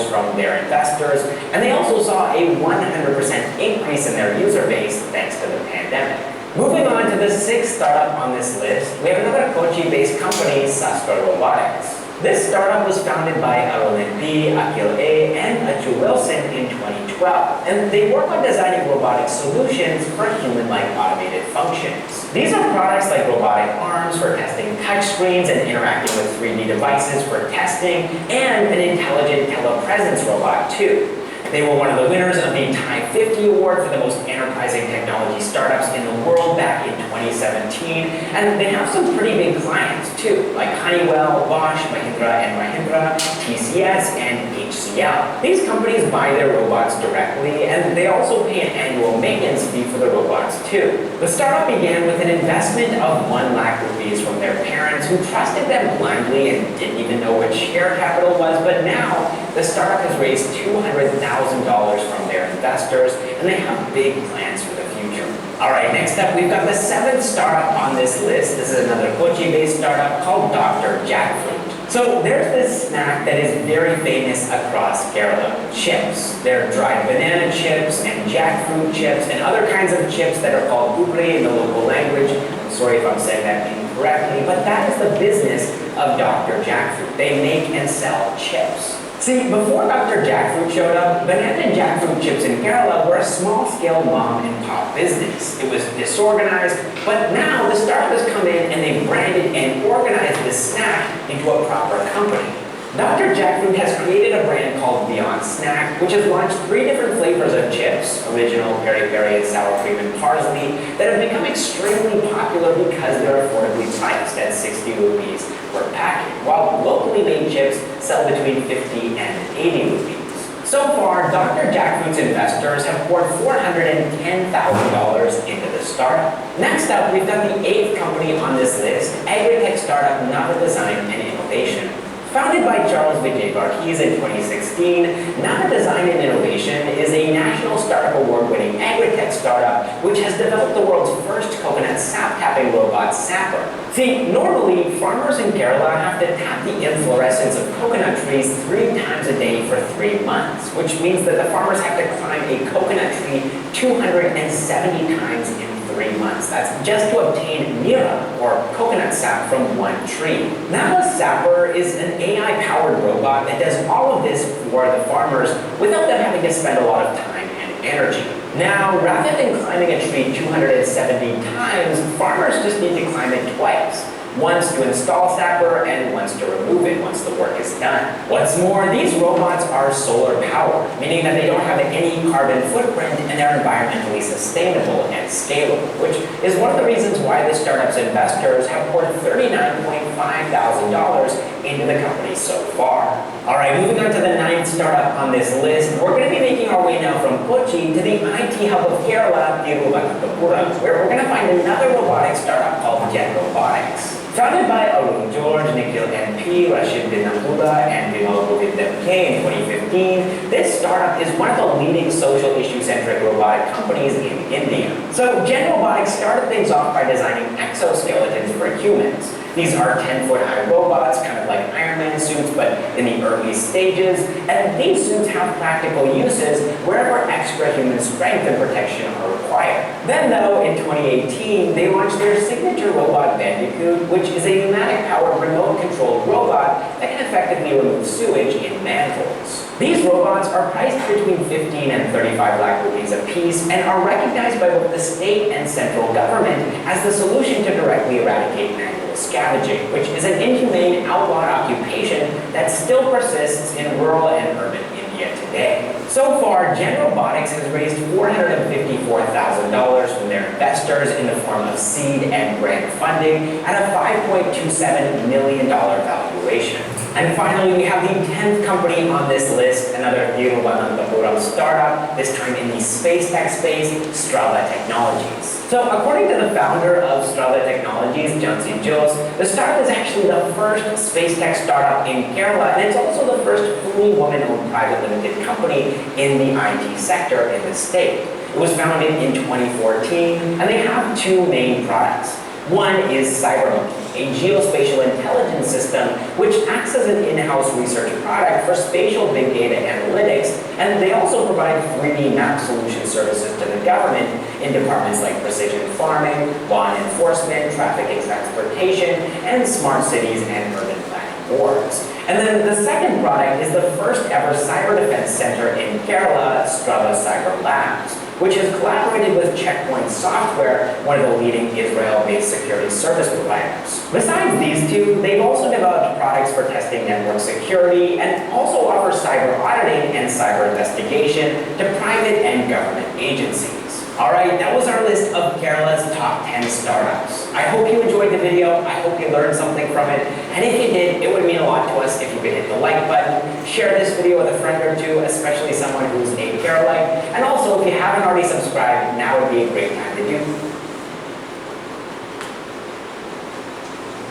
[SPEAKER 4] from their investors, and they also saw a 100% increase in their user base thanks to the pandemic. Moving on to the sixth startup on this list, we have another Kochi-based company, Sastra Robotics. This startup was founded by Arulin P, Akil A, and Achu Wilson in 2012, and they work on designing robotic solutions for human-like automated functions. These are products like robotic arms for testing touchscreens and interacting with 3D devices for testing, and an intelligent telepresence robot too. They were one of the winners of the Time 50 Award for the most enterprising technology startups in the world back in 2017, and they have some pretty big clients too, like Honeywell, Bosch, Mahindra & Mahindra, TCS, and HCL. These companies buy their robots directly, and they also pay an annual maintenance fee for the robots too. The startup began with an investment of 1 lakh rupees from their parents, who trusted them blindly and didn't even know what share capital was, but now the startup has raised $200,000 from their investors, and they have big plans for the future. All right, next up, we've got the seventh startup on this list. This is another Kochi-based startup called Dr. Jackfruit. So there's this snack that is very famous across Kerala, chips. There are dried banana chips and jackfruit chips and other kinds of chips that are called upri in the local language. I'm sorry if I'm saying that incorrectly, but that is the business of Dr. Jackfruit. They make and sell chips. See, before Dr. Jackfruit showed up, banana and jackfruit chips in Kerala were a small-scale mom and pop business. It was disorganized, but now the startup has come in and they've branded and organized this snack into a proper company. Dr. Jackfruit has created a brand called Beyond Snack, which has launched 3 different flavors of chips, original, peri-peri, and sour cream and parsley, that have become extremely popular because they're affordably priced at 60 rupees per packet, while locally made chips sell between 50 and 80 rupees. So far, Dr. Jackfruit's investors have poured $410,000 into the startup. Next up, we've got the 8th company on this list, agri-tech startup Nava Design and Innovation. Founded by Charles Vijay Varkala in 2016, Nava Design and Innovation is a National Startup Award-winning agri-tech startup which has developed the world's first coconut sap-tapping robot sapper. See, normally, farmers in Kerala have to tap the inflorescence of coconut trees 3 times a day for 3 months, which means that the farmers have to climb a coconut tree 270 times in 3 months. That's just to obtain nira, or coconut sap, from one tree. Nava Sapper is an AI-powered robot that does all of this for the farmers without them having to spend a lot of time and energy. Now, rather than climbing a tree 270 times, farmers just need to climb it twice. Once to install Sapper and once to remove it once the work is done. What's more, these robots are solar powered, meaning that they don't have any carbon footprint and they're environmentally sustainable and scalable, which is one of the reasons why the startup's investors have poured $39,500 into the company so far. All right, moving on to the 9th startup on this list, we're going to be making our way now from Kochi to the IT hub of Kerala, Tiruvananthapuram, where we're going to find another robotics startup called Robotics. Founded by Arun George, Nikhil MP, Rashid Dinapula, and Vimal Govind MK in 2015, this startup is one of the leading social issue-centric robotic companies in India. So Robotics started things off by designing exoskeletons for humans. These are 10-foot-high robots, kind of like Iron Man suits, but in the early stages. And these suits have practical uses wherever extra human strength and protection are required. Then, though, in 2018, they launched their signature robot Bandicoot, which is a pneumatic-powered remote-controlled robot that can effectively remove sewage in manholes. These robots are priced between 15 and 35 lakh rupees a piece and are recognized by both the state and central government as the solution to directly eradicate manual scavenging, which is an inhumane, outlawed occupation that still persists in rural and urban India today. So far, Robotics has raised $454,000 from their investors in the form of seed and grant funding at a $5.27 million valuation. And finally, we have the 10th company on this list, another Tiruvananthapuram startup, this time in the space tech space, Strala Technologies. So according to the founder of Strala Technologies, Jansi Jose, the startup is actually the first space tech startup in Kerala, and it's also the first fully woman-owned private limited company in the IT sector in the state. It was founded in 2014, and they have 2 main products. One is CyberMonkey, a geospatial intelligence system which acts as an in-house research product for spatial big data analytics, and they also provide 3D map solution services to the government in departments like precision farming, law enforcement, traffic and transportation, and smart cities and urban planning boards. And then the second product is the first ever cyber defense center in Kerala, Strala Cyber Labs, which has collaborated with Checkpoint Software, one of the leading Israel-based security service providers. Besides these 2, they've also developed products for testing network security and also offer cyber auditing and cyber investigation to private and government agencies. All right, that was our list of Kerala's top 10 startups. I hope you enjoyed the video. I hope you learned something from it. And if you did, it would mean a lot to us if you could hit the like button, share this video with a friend or 2, especially someone who's a Keralite. And also, if you haven't already subscribed, now would be a great time to do.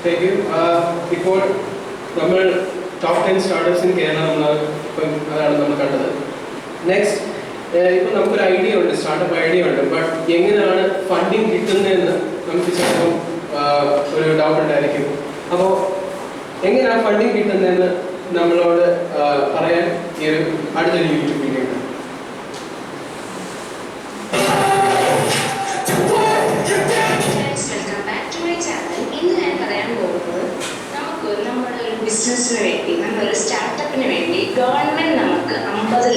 [SPEAKER 1] Thank you. Before നമ്മൾ top 10 startups in Kerala അതാണ് നമ്മൾ കണ്ടത്. Next, ഇപ്പോൾ നമുക്കൊരു idea ഉണ്ട്, startup idea ഉണ്ട്, but എങ്ങനെയാണ് funding കിട്ടുന്നതെന്ന് നമുക്ക് ചിലപ്പോൾ ഒരു ഡൗട്ട് ഉണ്ടായിരിക്കും. അപ്പോൾ എങ്ങനെയാണ് ഫണ്ടിങ് കിട്ടുന്നതെന്ന് നമ്മളോട് പറയാൻ ഈ ഒരു അടുത്തൊരു യൂട്യൂബ് വീഡിയോ ഉണ്ട്.
[SPEAKER 6] Welcome back to my channel. ഇന്ന് ഞാൻ പറയാൻ പോകുന്നത് നമ്മുടെ ഒരു ബിസിനസ്സിന് വേണ്ടി, നമ്മളൊരു സ്റ്റാർട്ടപ്പിന് വേണ്ടി ഗവൺമെന്റ്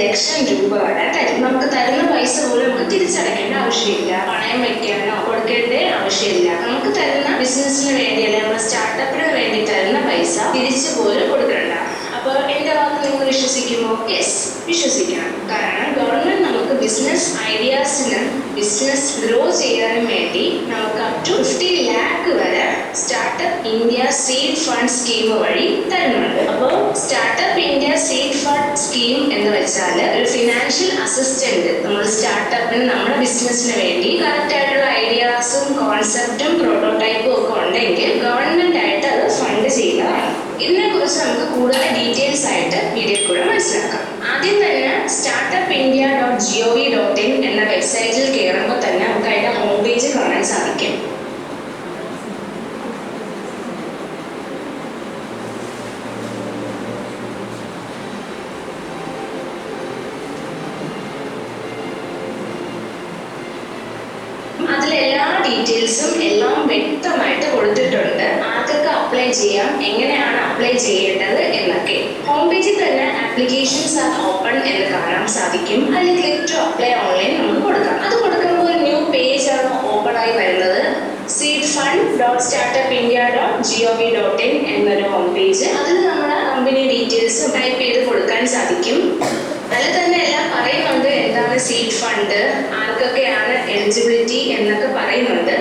[SPEAKER 6] ലക്ഷം രൂപ വരെ തരും. നമുക്ക് തരുന്ന പൈസ പോലും നമുക്ക് തിരിച്ചടയ്ക്കേണ്ട ആവശ്യമില്ല, പണയം വയ്ക്കാനോ കൊടുക്കേണ്ട ആവശ്യമില്ല. നമുക്ക് തരുന്ന ബിസിനസ്സിന് വേണ്ടി അല്ലെങ്കിൽ നമ്മുടെ സ്റ്റാർട്ടപ്പിന് വേണ്ടി തരുന്ന പൈസ തിരിച്ചു പോലും കൊടുക്കണ്ട. അപ്പോൾ എൻ്റെ വാക്ക് നിങ്ങൾ വിശ്വസിക്കുമോ? യെസ്, വിശ്വസിക്കണം. കാരണം ഗവൺമെന്റ് നമുക്ക് ബിസിനസ് ഐഡിയാസിന് ബിസിനസ് ഗ്രോ ചെയ്യാനും വേണ്ടി നമുക്ക് അപ് ടു 50 ലാക്ക് വരെ startup India seed fund scheme വഴി തരുന്നുണ്ട്. അപ്പോൾ startup India seed fund scheme എന്ന് വെച്ചാൽ ഒരു ഫിനാൻഷ്യൽ അസിസ്റ്റന്റ് നമ്മൾ സ്റ്റാർട്ടപ്പിന് നമ്മുടെ ബിസിനസ്സിന് വേണ്ടി കറക്റ്റ് ആയിട്ടുള്ള ഐഡിയാസും കോൺസെപ്റ്റും പ്രോട്ടോടൈപ്പും ഒക്കെ ഉണ്ടെങ്കിൽ ഗവൺമെന്റ് ആയിട്ട് അത് ഫണ്ട് ചെയ്യുന്നതാണ്. ഇതിനെക്കുറിച്ച് നമുക്ക് കൂടുതൽ ഡീറ്റെയിൽസ് ആയിട്ട് വീഡിയോയിൽ കൂടെ മനസ്സിലാക്കാം. ആദ്യം തന്നെ startupindia.gov.in എന്ന വെബ്സൈറ്റിൽ കയറുമ്പോൾ തന്നെ നമുക്ക് അതിന്റെ ഹോം പേജ് കാണാൻ സാധിക്കും. അതിലെല്ലാ ഡീറ്റെയിൽസും എല്ലാം വ്യക്തമായിട്ട് കൊടുത്തിട്ടുണ്ട്. ആർക്കൊക്കെ അപ്ലൈ ചെയ്യാം, എങ്ങനെയാണ് അപ്ലൈ ചെയ്യേണ്ടത് എന്നൊക്കെ. ഹോം പേജിൽ തന്നെ ആപ്ലിക്കേഷൻസ് ആർ ഓപ്പൺ എന്ന് കാണാൻ സാധിക്കും. അതിൽ ക്ലിക്ക് ടു അപ്ലൈ ഓൺലൈൻ നമുക്ക് കൊടുക്കാം. അത് കൊടുക്കുമ്പോൾ ഒരു ന്യൂ പേജ് ആണ് ഓപ്പൺ ആയി വരുന്നത്. seedfund.startupindia.gov.in എന്നൊരു ഹോം പേജ്. അതിൽ നമ്മുടെ കമ്പനി ഡീറ്റെയിൽസ് ടൈപ്പ് ചെയ്ത് കൊടുക്കാൻ സാധിക്കും. അതിൽ തന്നെ എല്ലാം പറയുന്നുണ്ട്, എന്താണ് സീഡ് ഫണ്ട്, ആർക്കൊക്കെയാണ് എലിജിബിലിറ്റി എന്നൊക്കെ പറയുന്നുണ്ട്.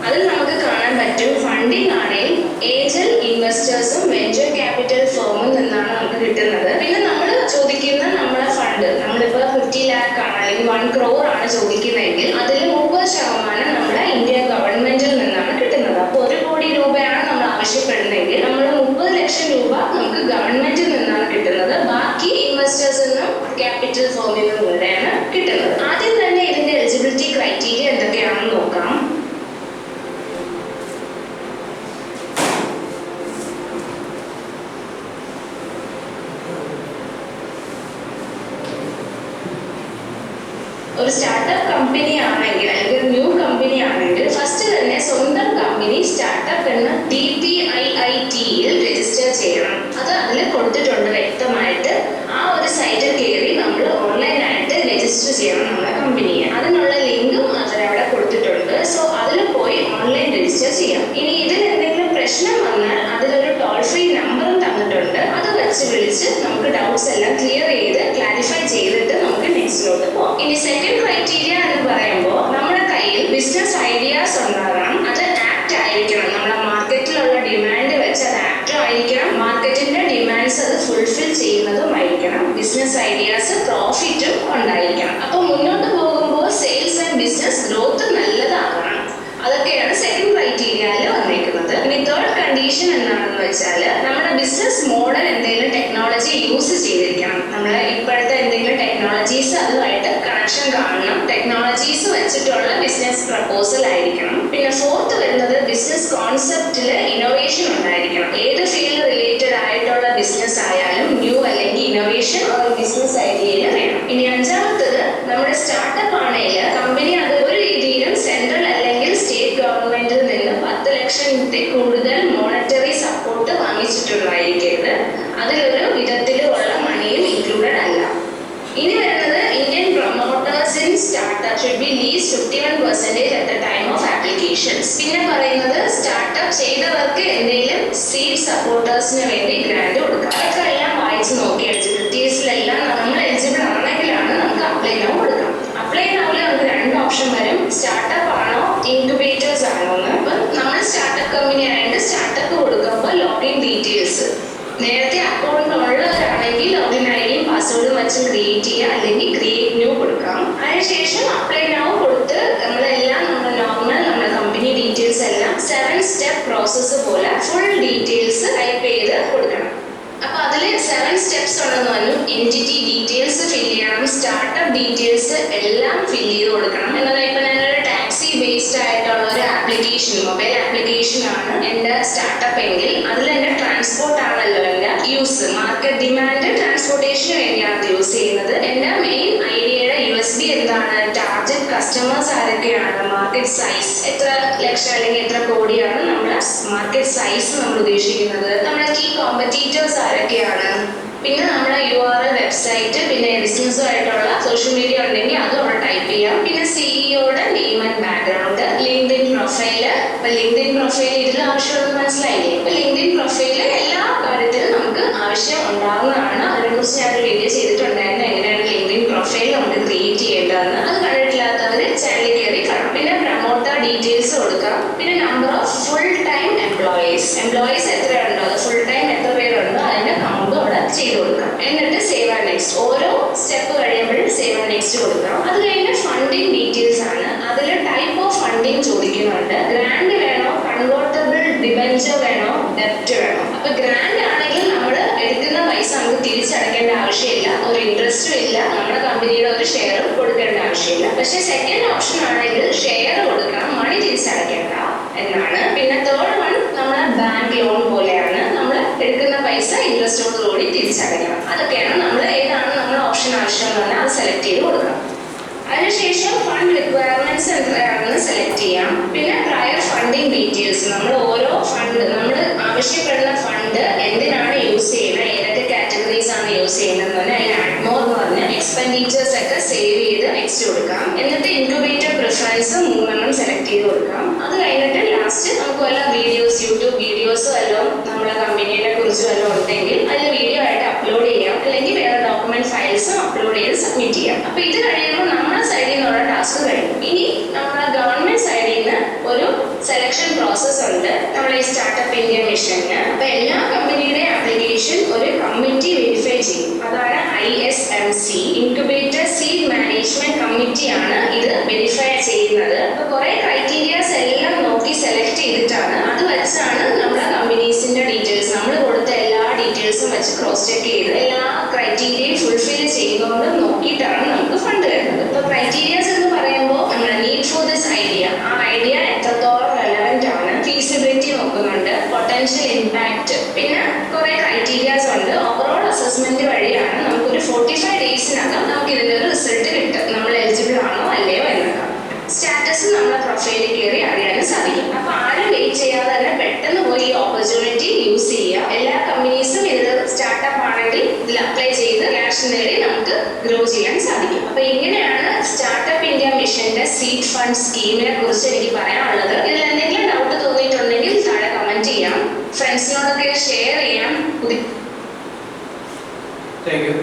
[SPEAKER 6] അതിൽ നമുക്ക് കാണാൻ പറ്റും ഫണ്ടിങ് ആണെങ്കിൽ ഏഞ്ചൽ ഇൻവെസ്റ്റേഴ്സും വെഞ്ചർ ക്യാപിറ്റൽ ഫേമിൽ നിന്നാണ് നമുക്ക് കിട്ടുന്നത്. പിന്നെ നമ്മൾ ചോദിക്കുന്ന നമ്മുടെ ഫണ്ട് നമ്മളിപ്പോൾ 50 ലാക്ക് ആണ് അല്ലെങ്കിൽ 1 crore ആണ് ചോദിക്കുന്നതെങ്കിൽ അതിൽ 30% നമ്മുടെ ഇന്ത്യ ഗവൺമെന്റിൽ നിന്നാണ് കിട്ടുന്നത്. അപ്പോൾ 1 കോടി രൂപയാണ് നമ്മൾ ആവശ്യപ്പെടുന്നതെങ്കിൽ നമ്മൾ 30 ലക്ഷം രൂപ നമുക്ക് ഗവൺമെന്റിൽ നിന്നാണ് കിട്ടുന്നത്. ബാക്കി ഇൻവെസ്റ്റേഴ്സിൽ നിന്നും ക്യാപിറ്റൽ ഫേമിൽ നിന്നും കൂടെയാണ് കിട്ടുന്നത്. ആദ്യം തന്നെ ഇതിന്റെ എലിജിബിലിറ്റി ക്രൈറ്റീരിയ എന്തൊക്കെയാണെന്ന് നോക്കാം. ഒരു സ്റ്റാർട്ടപ്പ് കമ്പനി ആണെങ്കിൽ അല്ലെങ്കിൽ ഒരു ന്യൂ കമ്പനി ആണെങ്കിൽ ഫസ്റ്റ് തന്നെ സ്വന്തം കമ്പനി സ്റ്റാർട്ടപ്പ് എന്ന DPIITയിൽ രജിസ്റ്റർ ചെയ്യണം. അത് അതിൽ കൊടുത്തിട്ടുണ്ട് വ്യക്തമായിട്ട്. ആ ഒരു സൈറ്റിൽ കയറി നമ്മൾ ഓൺലൈനായിട്ട് രജിസ്റ്റർ ചെയ്യണം നമ്മുടെ കമ്പനിയെ. അതിനുള്ള ലിങ്കും അതിലവിടെ കൊടുത്തിട്ടുണ്ട്. സോ അതിൽ പോയി ഓൺലൈൻ രജിസ്റ്റർ ചെയ്യാം. ഇനി ഇതിൽ എന്തെങ്കിലും പ്രശ്നം വന്നാൽ അതിലൊരു ടോൾ ഫ്രീ നമ്പറും തന്നിട്ടുണ്ട്. അത് വെച്ച് വിളിച്ച് നമുക്ക് ഡൗട്ട്സ് എല്ലാം ക്ലിയർ ചെയ്ത് ക്ലാരിഫൈ ചെയ്തിട്ട് നമുക്ക് നെക്സ്റ്റിലോട്ട് പോകാം. ഇനി സെക്കൻഡ് ക്രൈറ്റീരിയ എന്ന് പറയുമ്പോൾ നമ്മുടെ കയ്യിൽ ബിസിനസ് ഐഡിയാസ് ഉണ്ടാകണം. അത് ആപ്റ്റ് ആയിരിക്കണം. നമ്മുടെ മാർക്കറ്റിലുള്ള ഡിമാൻഡ് വെച്ച് അത് ആപ്റ്റ് ആയിരിക്കണം. മാർക്കറ്റിന്റെ ഡിമാൻഡ്സ് അത് ഫുൾഫിൽ ചെയ്യുന്നതുമായിരിക്കണം. ബിസിനസ് ഐഡിയാസ് പ്രോഫിറ്റും ഉണ്ടായിരിക്കണം. അപ്പോൾ മുന്നോട്ട് പോകുമ്പോൾ സെയിൽസ് ആൻഡ് ബിസിനസ് ഗ്രോത്ത് നല്ലതാകണം. അതൊക്കെയാണ് സെക്കൻഡ് ക്രൈറ്റീരിയയിൽ വന്നിരിക്കുന്നത്. ഇനി തേർഡ് കണ്ടീഷൻ എന്താണെന്ന് വെച്ചാൽ നമ്മുടെ ബിസിനസ് മോഡൽ എന്തെങ്കിലും ടെക്നോളജി യൂസ് ചെയ്തിരിക്കണം. നമ്മൾ ഇപ്പോഴത്തെ എന്തെങ്കിലും ടെക്നോളജീസ് അതുമായിട്ട് കണക്ഷൻ കാണണം. ടെക്നോളജീസ് വെച്ചിട്ടുള്ള ബിസിനസ് പ്രപ്പോസൽ ആയിരിക്കണം. പിന്നെ ഫോർത്ത് വരുന്നത് ബിസിനസ് കോൺസെപ്റ്റിൽ ഇന്നോവേഷൻ ഉണ്ടായിരിക്കണം. ഏത് ഫീൽഡ് റിലേറ്റഡ് ആയിട്ടുള്ള ബിസിനസ് ആയാലും ന്യൂ അല്ലെങ്കിൽ ഇന്നോവേഷൻ ബിസിനസ് ഐഡിയയിൽ വേണം. ഇനി അഞ്ചാമത്തത് നമ്മുടെ സ്റ്റാർട്ടപ്പ് ആണെങ്കിൽ കമ്പനി അത് ഒരു രീതിയിലും സെൻട്രൽ അല്ലെങ്കിൽ സ്റ്റേറ്റ് ഗവൺമെന്റിൽ നിന്ന് 10 ലക്ഷത്തിൽ കൂടുതൽ മോണിറ്ററി സപ്പോർട്ട് വാങ്ങിച്ചിട്ടുണ്ടായിരിക്കരുത്. അതിലൊരു വിധത്തിലുള്ള മണിയും ഇൻക്ലൂഡഡ് അല്ല. ഇനി വരുന്നത് Indian promoters in startup should be least 51% at the time of applications. പിന്നെ പറയുന്നത് സ്റ്റാർട്ടപ്പ് ചെയ്തവർക്ക് എന്തെങ്കിലും സീഡ് സപ്പോർട്ടേഴ്സിന് വേണ്ടി ഗ്രാന്റ് കൊടുക്കാം. അതൊക്കെ എല്ലാം വായിച്ച് നോക്കി എലിജിബിലിറ്റീസിലെല്ലാം നമ്മൾ എലിജിബിൾ ആണെങ്കിലാണ് നമുക്ക് അപ്ലൈ നൗ കൊടുക്കാം. അപ്ലൈ നൗവിൽ നമുക്ക് 2 ഓപ്ഷൻ വരും. സ്റ്റാർട്ടപ്പ് ആണോ ഇൻക്യുബേറ്റേഴ്സ് ആണോ എന്ന്. അപ്പം നമ്മൾ സ്റ്റാർട്ടപ്പ് കമ്പനി ആയിട്ട് സ്റ്റാർട്ടപ്പ് കൊടുക്കുമ്പോൾ ലോഗിൻ ഡീറ്റെയിൽസ് നേരത്തെ അക്കൗണ്ട് ഉള്ളവരാണെങ്കിൽ ലോഗിൻ ഐഡിയും പാസ്വേഡും വെച്ച് ക്രിയേറ്റ് ചെയ്യുക, അല്ലെങ്കിൽ ക്രിയേറ്റ് ന്യൂ കൊടുക്കാം. അതിനുശേഷം അപ്ലൈ നൗ കൊടുത്ത് നമ്മളെല്ലാം നമ്മുടെ നോർമൽ നമ്മുടെ കമ്പനി ഡീറ്റെയിൽസ് എല്ലാം 7 സ്റ്റെപ്പ് പ്രോസസ്സ് പോലെ ഫുൾ ഡീറ്റെയിൽസ് ടൈപ്പ് ചെയ്ത് കൊടുക്കണം. അപ്പൊ അതിൽ 7 സ്റ്റെപ്സ് ഉണ്ടെന്ന് പറഞ്ഞു. എൻറ്റിറ്റി ഡീറ്റെയിൽസ് ഫില്ല് ചെയ്യണം, സ്റ്റാർട്ടപ്പ് ഡീറ്റെയിൽസ് എല്ലാം ഫില്ല് ചെയ്ത് കൊടുക്കണം. എന്നാൽ ഇപ്പൊ ഞാനൊരു ടാക്സി ബേസ്ഡ് ആയിട്ടുള്ള ഒരു ആപ്ലിക്കേഷൻ, മൊബൈൽ ആപ്ലിക്കേഷൻ ആണ് എൻ്റെ സ്റ്റാർട്ടപ്പ് എങ്കിൽ അതിൽ എൻ്റെ ട്രാൻസ്പോർട്ട് ആണല്ലോ എൻ്റെ യൂസ്. മാർക്കറ്റ് ഡിമാൻഡ് ട്രാൻസ്പോർട്ടേഷന് വേണ്ടിയാണ് അത് യൂസ് ചെയ്യുന്നത്. എൻ്റെ മെയിൻ ഐഡിയയുടെ USB എന്താണ്, ടാർഗറ്റ് കസ്റ്റമേഴ്സ് ആരൊക്കെയാണ്, മാർക്കറ്റ് സൈസ് എത്ര ലക്ഷം അല്ലെങ്കിൽ എത്ര കോടിയാണ് നമ്മുടെ മാർക്കറ്റ് സൈസ് നമ്മൾ ഉദ്ദേശിക്കുന്നത്, നമ്മുടെ കീ കോമ്പറ്റീറ്റർ കോമ്പറ്റീറ്റേഴ്സ് ആരൊക്കെയാണ്, പിന്നെ നമ്മുടെ URL വെബ്സൈറ്റ്, പിന്നെ ബിസിനസ്സുമായിട്ടുള്ള സോഷ്യൽ മീഡിയ ഉണ്ടെങ്കിൽ അതും അവിടെ ടൈപ്പ് ചെയ്യാം. പിന്നെ സിഇഒയുടെ name and background, LinkedIn profile. അപ്പൊ ലിങ്ക്ഡിൻ പ്രൊഫൈൽ ഇതിൽ ആവശ്യമുള്ളത് മനസ്സിലായില്ലേ? അപ്പൊ ലിങ്ക്ഡിൻ പ്രൊഫൈല് എല്ലാ കാര്യത്തിലും നമുക്ക് ആവശ്യം ഉണ്ടാകുന്നതാണ്. അതിനെക്കുറിച്ച് ഞാനൊരു വീഡിയോ ചെയ്തിട്ടുണ്ടായിരുന്നു, എങ്ങനെയാണ് ലിങ്ക്ഡിൻ പ്രൊഫൈൽ നമുക്ക് ക്രിയേറ്റ് ചെയ്യേണ്ടതെന്ന്. അത് കണ്ടിട്ടില്ലാത്തവര് ചാനലിൽ കയറി കാണാം. പിന്നെ പ്രൊമോട്ടർ ഡീറ്റെയിൽസ് കൊടുക്കാം. പിന്നെ number of full time employees എത്രയുണ്ടോ, അത് ഫുൾ ടൈം എത്ര പേരുണ്ടോ അതിന്റെ കൗണ്ട് അവിടെ ചെയ്ത് കൊടുക്കാം. എന്നിട്ട് സേവ് ആൻഡ് നെക്സ്റ്റ്, ഓരോ സ്റ്റെപ്പ് കഴിയുമ്പോഴും സേവ് ആൻഡ് നെക്സ്റ്റ് കൊടുക്കാം. അത് കഴിഞ്ഞ് ഫണ്ടിങ് ഡീറ്റെയിൽസ് ആണ്. അതിൽ ടൈപ്പ് ഓഫ് ഫണ്ടിങ് ചോദിക്കുന്നുണ്ട്. ഗ്രാൻഡ് വേണോ, കൺവേർട്ടബിൾ ഡിബഞ്ചർ വേണോ, ഡെപ്റ്റ് വേണോ. അപ്പൊ ഗ്രാൻഡ് ആണെങ്കിൽ നമ്മൾ എടുക്കുന്ന പൈസ നമുക്ക് തിരിച്ചടയ്ക്കേണ്ട ആവശ്യമില്ല, ഒരു ഇൻട്രസ്റ്റും ഇല്ല, നമ്മുടെ കമ്പനിയുടെ ഒരു ഷെയറും കൊടുക്കേണ്ട ആവശ്യമില്ല. പക്ഷെ സെക്കൻഡ് ഓപ്ഷൻ ആണെങ്കിൽ ഷെയർ കൊടുക്കാം, മണി തിരിച്ചടയ്ക്കേണ്ട എന്നാണ്. പിന്നെ തേർഡ് വൺ നമ്മളെ ബാങ്ക് ലോൺ പോലെയാണ്, നമ്മൾ എടുക്കുന്ന പൈസ ഇൻട്രസ്റ്റോടുകൂടി തിരിച്ചടയ്ക്കണം. അതൊക്കെയാണ് ഏതാണ് നമ്മുടെ ഓപ്ഷൻ ആവശ്യം എന്ന് പറഞ്ഞാൽ അത് സെലക്ട് ചെയ്ത് കൊടുക്കാം. അതിനുശേഷം ഫണ്ട് റിക്വയർമെന്റ്സ് എത്രയാണെന്ന് സെലക്ട് ചെയ്യാം. പിന്നെ പ്രയർ ഫണ്ടിങ് ഡീറ്റെയിൽസ്, നമ്മൾ ഓരോ ഫണ്ട് നമ്മൾ ആവശ്യപ്പെടുന്ന ഫണ്ട് എന്തിനാണ് യൂസ് ചെയ്യുന്നത്, ഏതൊക്കെ കാറ്റഗറീസ് ആണ് യൂസ് ചെയ്യുന്നത് എന്ന് പറഞ്ഞാൽ അതിൽ ആഡ്മോർ എന്ന് പറഞ്ഞ എക്സ്പെൻഡിച്ചേഴ്സ് ഒക്കെ സേവ് ചെയ്ത് നെക്സ്റ്റ് കൊടുക്കാം. എന്നിട്ട് ഇൻക്യുബേറ്റർ പ്രിഫറൻസ് 3 സെലക്ട് ചെയ്ത് കൊടുക്കാം. അത് കഴിഞ്ഞിട്ട് ലാസ്റ്റ് നമുക്ക് വല്ല വീഡിയോസ്, യൂട്യൂബ് വീഡിയോസ് വല്ലതും നമ്മുടെ കമ്പനിയെ കുറിച്ച് വല്ലതും ഉണ്ടെങ്കിൽ അതിൽ വീഡിയോ ആയിട്ട് അപ്ലോഡ് ചെയ്യാം, അല്ലെങ്കിൽ വേറെ ഡോക്യുമെന്റ് ഫയൽസും അപ്ലോഡ് ചെയ്ത് സബ്മിറ്റ് ചെയ്യാം. അപ്പൊ ഇത് കഴിയുമ്പോൾ നമ്മുടെ സൈഡിൽ നിന്നുള്ള ടാസ്ക് കഴിഞ്ഞു. ഇനി നമ്മുടെ ഗവൺമെന്റ് സൈഡിൽ നിന്ന് ഒരു സെലക്ഷൻ പ്രോസസ് ഉണ്ട് നമ്മുടെ ഈ സ്റ്റാർട്ടപ്പ് ഇന്ത്യ മിഷന്. അപ്പൊ എല്ലാ കമ്പനിയുടെ ആപ്ലിക്കേഷൻ ഒരു കമ്മിറ്റി വെരിഫൈ ചെയ്യും. അതാണ് ISMC, ഇൻക്യുബേറ്റർ സീഡ് മാനേജ്മെന്റ് കമ്മിറ്റിയാണ് ഇത് വെരിഫൈ ചെയ്യുന്നത്. അപ്പൊ കുറെ ക്രൈറ്റീരിയാസ് എല്ലാം നോക്കി സെലക്ട് ചെയ്തിട്ടാണ്, അത് വെച്ചാണ് നമ്മുടെ കമ്പനീസിന്റെ ഡീറ്റെയിൽസ്, നമ്മൾ കൊടുത്ത എല്ലാ ഡീറ്റെയിൽസും വെച്ച് ക്രോസ് ചെക്ക് ചെയ്ത് എല്ലാ ക്രൈറ്റീരിയയും ഫുൾഫിൽ ചെയ്യുന്നതുകൊണ്ട് നോക്കിയിട്ടാണ് നമുക്ക് ഫണ്ട് വരുന്നത്. ഇപ്പൊ ക്രൈറ്റീരിയാസ് എന്ന് പറയുമ്പോൾ നമ്മുടെ നീഡ് ഫോർ ദിസ് ഐഡിയ, ആ ഐഡിയ എത്രത്തോളം റെലവെന്റ് ആണ്, ഫീസിബിലിറ്റി നോക്കുന്നുണ്ട്, പൊട്ടൻഷ്യൽ ഇമ്പാക്ട്, പിന്നെ കുറെ ക്രൈറ്റീരിയാസ് ഉണ്ട്. ഓവറോൾ അസസ്മെന്റ് വഴിയാണ് നമുക്കൊരു 45 ഡേയ്സിനകം നമുക്ക് ഇതിന്റെ ഒരു റിസൾട്ട് കിട്ടും, നമ്മൾ എലിജിബിൾ ആണോ അല്ലയോ എന്നൊക്കെ. സ്റ്റാറ്റസ് നമ്മുടെ പ്രൊഫൈലിൽ കയറി അറിയാനും സാധിക്കും. അപ്പൊ ആരും വെയിറ്റ് ചെയ്യാതെ തന്നെ പെട്ടെന്ന് പോയി ഈ ഓപ്പർച്യൂണിറ്റി യൂസ് ചെയ്യുക. എല്ലാ കമ്പനീസും ഇത് സ്റ്റാർട്ടപ്പ് ആണെങ്കിൽ ഇതിൽ അപ്ലൈ ചെയ്ത് ക്യാഷ് നേടി നമുക്ക് ഗ്രോ ചെയ്യാൻ സാധിക്കും. അപ്പൊ ഇങ്ങനെയാണ് സ്റ്റാർട്ടപ്പ് ഇന്ത്യ മിഷന്റെ സീഡ് ഫണ്ട് സ്കീമിനെ കുറിച്ച് എനിക്ക് പറയാനുള്ളത്. ഇതിൽ എന്തെങ്കിലും ഡൗട്ട് തോന്നിയിട്ടുണ്ടെങ്കിൽ താഴെ കമന്റ് ചെയ്യാം, ഫ്രണ്ട്സിനോടൊക്കെ ഷെയർ ചെയ്യാം.
[SPEAKER 1] Thank you.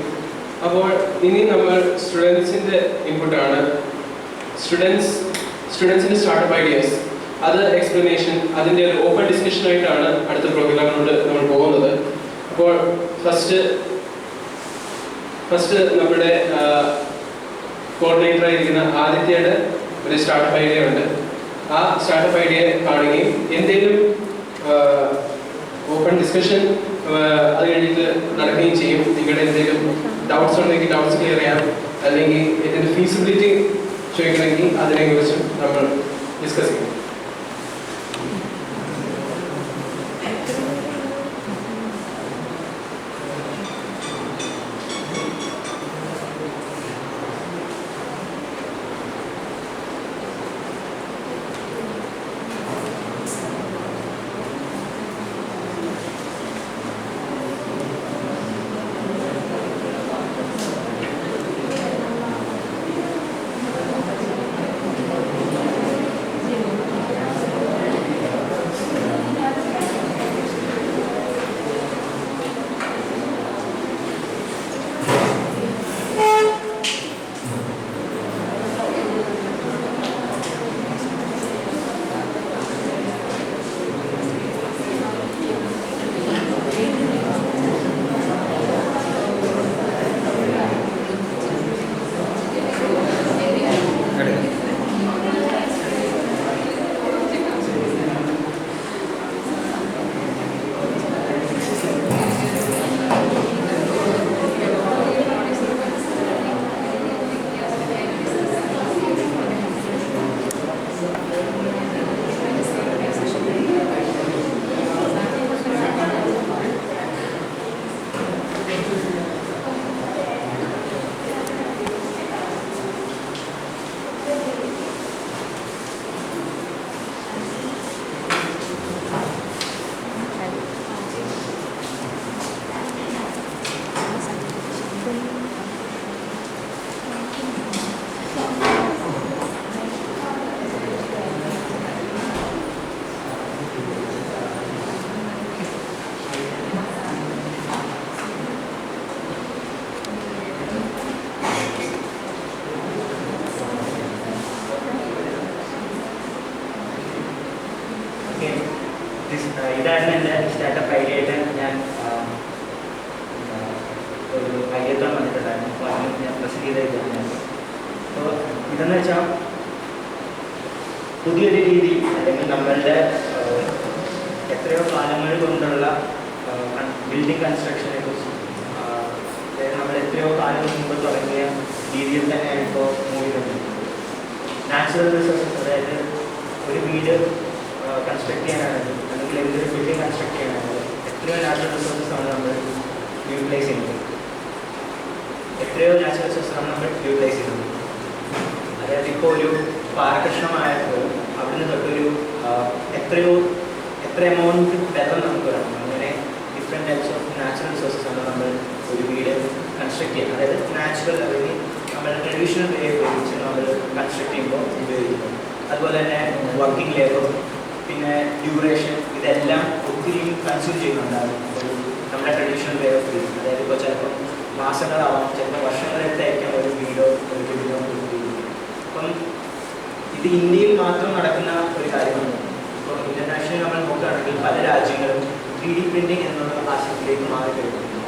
[SPEAKER 1] അപ്പോൾ ഇനി നമ്മൾ സ്റ്റുഡൻസിൻ്റെ ഇൻപുട്ടാണ്. സ്റ്റുഡൻസിൻ്റെ സ്റ്റാർട്ടപ്പ് ഐഡിയാസ്, അത് എക്സ്പ്ലനേഷൻ, അതിൻ്റെ ഒരു ഓപ്പൺ ഡിസ്കഷനായിട്ടാണ് അടുത്ത പ്രോഗ്രാമിനോട് നമ്മൾ പോകുന്നത്. അപ്പോൾ ഫസ്റ്റ് നമ്മുടെ കോർഡിനേറ്റർ ആയിരിക്കുന്ന ആദിത്യയുടെ ഒരു സ്റ്റാർട്ടപ്പ് ഐഡിയ ഉണ്ട്. ആ സ്റ്റാർട്ടപ്പ് ഐഡിയ കാണുകയും എന്തെങ്കിലും ഓപ്പൺ ഡിസ്കഷൻ അത് കഴിഞ്ഞിട്ട് നടക്കുകയും ചെയ്യും. നിങ്ങളുടെ എന്തെങ്കിലും ഡൗട്ട്സ് ഉണ്ടെങ്കിൽ ഡൗട്ട്സ് ക്ലിയർ ചെയ്യാം, അല്ലെങ്കിൽ ഇതിൻ്റെ ഫീസിബിലിറ്റി ചോദിക്കണമെങ്കിൽ അതിനെക്കുറിച്ചും നമ്മൾ ഡിസ്കസ് ചെയ്യും.
[SPEAKER 4] ഇതായിരുന്നു എൻ്റെ സ്റ്റാർട്ടപ്പ് ഐഡിയ ആയിട്ട് ഞാൻ ഒരു ഐഡിയത്തോളം വന്നിട്ടുണ്ടായിരുന്നു. അപ്പോൾ അതിന് ഞാൻ പ്രസൻറ്റ് ചെയ്തിരിക്കുകയാണ്. അപ്പോൾ ഇതെന്ന് വെച്ചാൽ പുതിയൊരു രീതി അല്ലെങ്കിൽ നമ്മളുടെ എത്രയോ കാലങ്ങൾ കൊണ്ടുള്ള ബിൽഡിംഗ് കൺസ്ട്രക്ഷനെ കുറിച്ച് അതായത് നമ്മൾ എത്രയോ കാലം മുമ്പ് തുടങ്ങിയ രീതിയിൽ തന്നെയാണ് ഇപ്പോൾ മൂവ് ചെയ്യുന്നത്. നാച്ചുറൽ റിസോഴ്സസ്, അതായത് ഒരു വീട് കൺസ്ട്രക്ട് ചെയ്യാനാണെങ്കിൽ അല്ലെങ്കിൽ എന്തൊരു ബിൽഡിംഗ് കൺസ്ട്രക്ട് ചെയ്യാനാണെങ്കിൽ എത്രയോ നാച്ചുറൽ റിസോഴ്സസ് ആണ് നമ്മൾ യൂട്ടിലൈസ് ചെയ്യുന്നത്. എത്രയോ നാച്ചുറൽ റിസോഴ്സസ് ആണ് നമ്മൾ യൂട്ടിലൈസ് ചെയ്യുന്നത്. അതായത് ഇപ്പോൾ ഒരു പാറകഷ്ണമായപ്പോൾ അവിടുന്ന് തൊട്ടൊരു എത്ര എമൗണ്ട് വെള്ളം നമുക്ക് വേണം. അങ്ങനെ different types of natural resources ആണ് നമ്മൾ ഒരു വീട് കൺസ്ട്രക്ട് ചെയ്യുന്നത്. അതായത് നാച്ചുറൽ അല്ലെങ്കിൽ നമ്മുടെ ട്രഡീഷണൽ വേ ഉപയോഗിച്ച് നമ്മൾ കൺസ്ട്രക്ട് ചെയ്യുമ്പോൾ ഉപയോഗിക്കുന്നത്. അതുപോലെ തന്നെ വർക്കിംഗ് ലേബർ, പിന്നെ ഡ്യൂറേഷൻ, ഇതെല്ലാം ഒത്തിരി കൺസ്യൂം ചെയ്യുന്നുണ്ടാകും നമ്മുടെ ട്രഡീഷണൽ വേ ഓഫ് ബിൽഡിംഗ്. അതായത് ഇപ്പോൾ ചിലപ്പോൾ മാസങ്ങളാവാം, ചിലപ്പോൾ വർഷങ്ങളെടുത്തായിരിക്കാം ഒരു വീടോ ഒരു ബിൽഡിങ്ങോ ഉപയോഗിക്കുന്നത്. അപ്പം ഇത് ഇന്ത്യയിൽ മാത്രം നടക്കുന്ന ഒരു കാര്യമാണ്. ഇപ്പോൾ ഇന്റർനാഷണൽ നമ്മൾ നോക്കുകയാണെങ്കിൽ പല രാജ്യങ്ങളും 3D പ്രിന്റിംഗ് എന്നുള്ള ആശയത്തിലേക്ക് മാറിക്കഴിഞ്ഞു.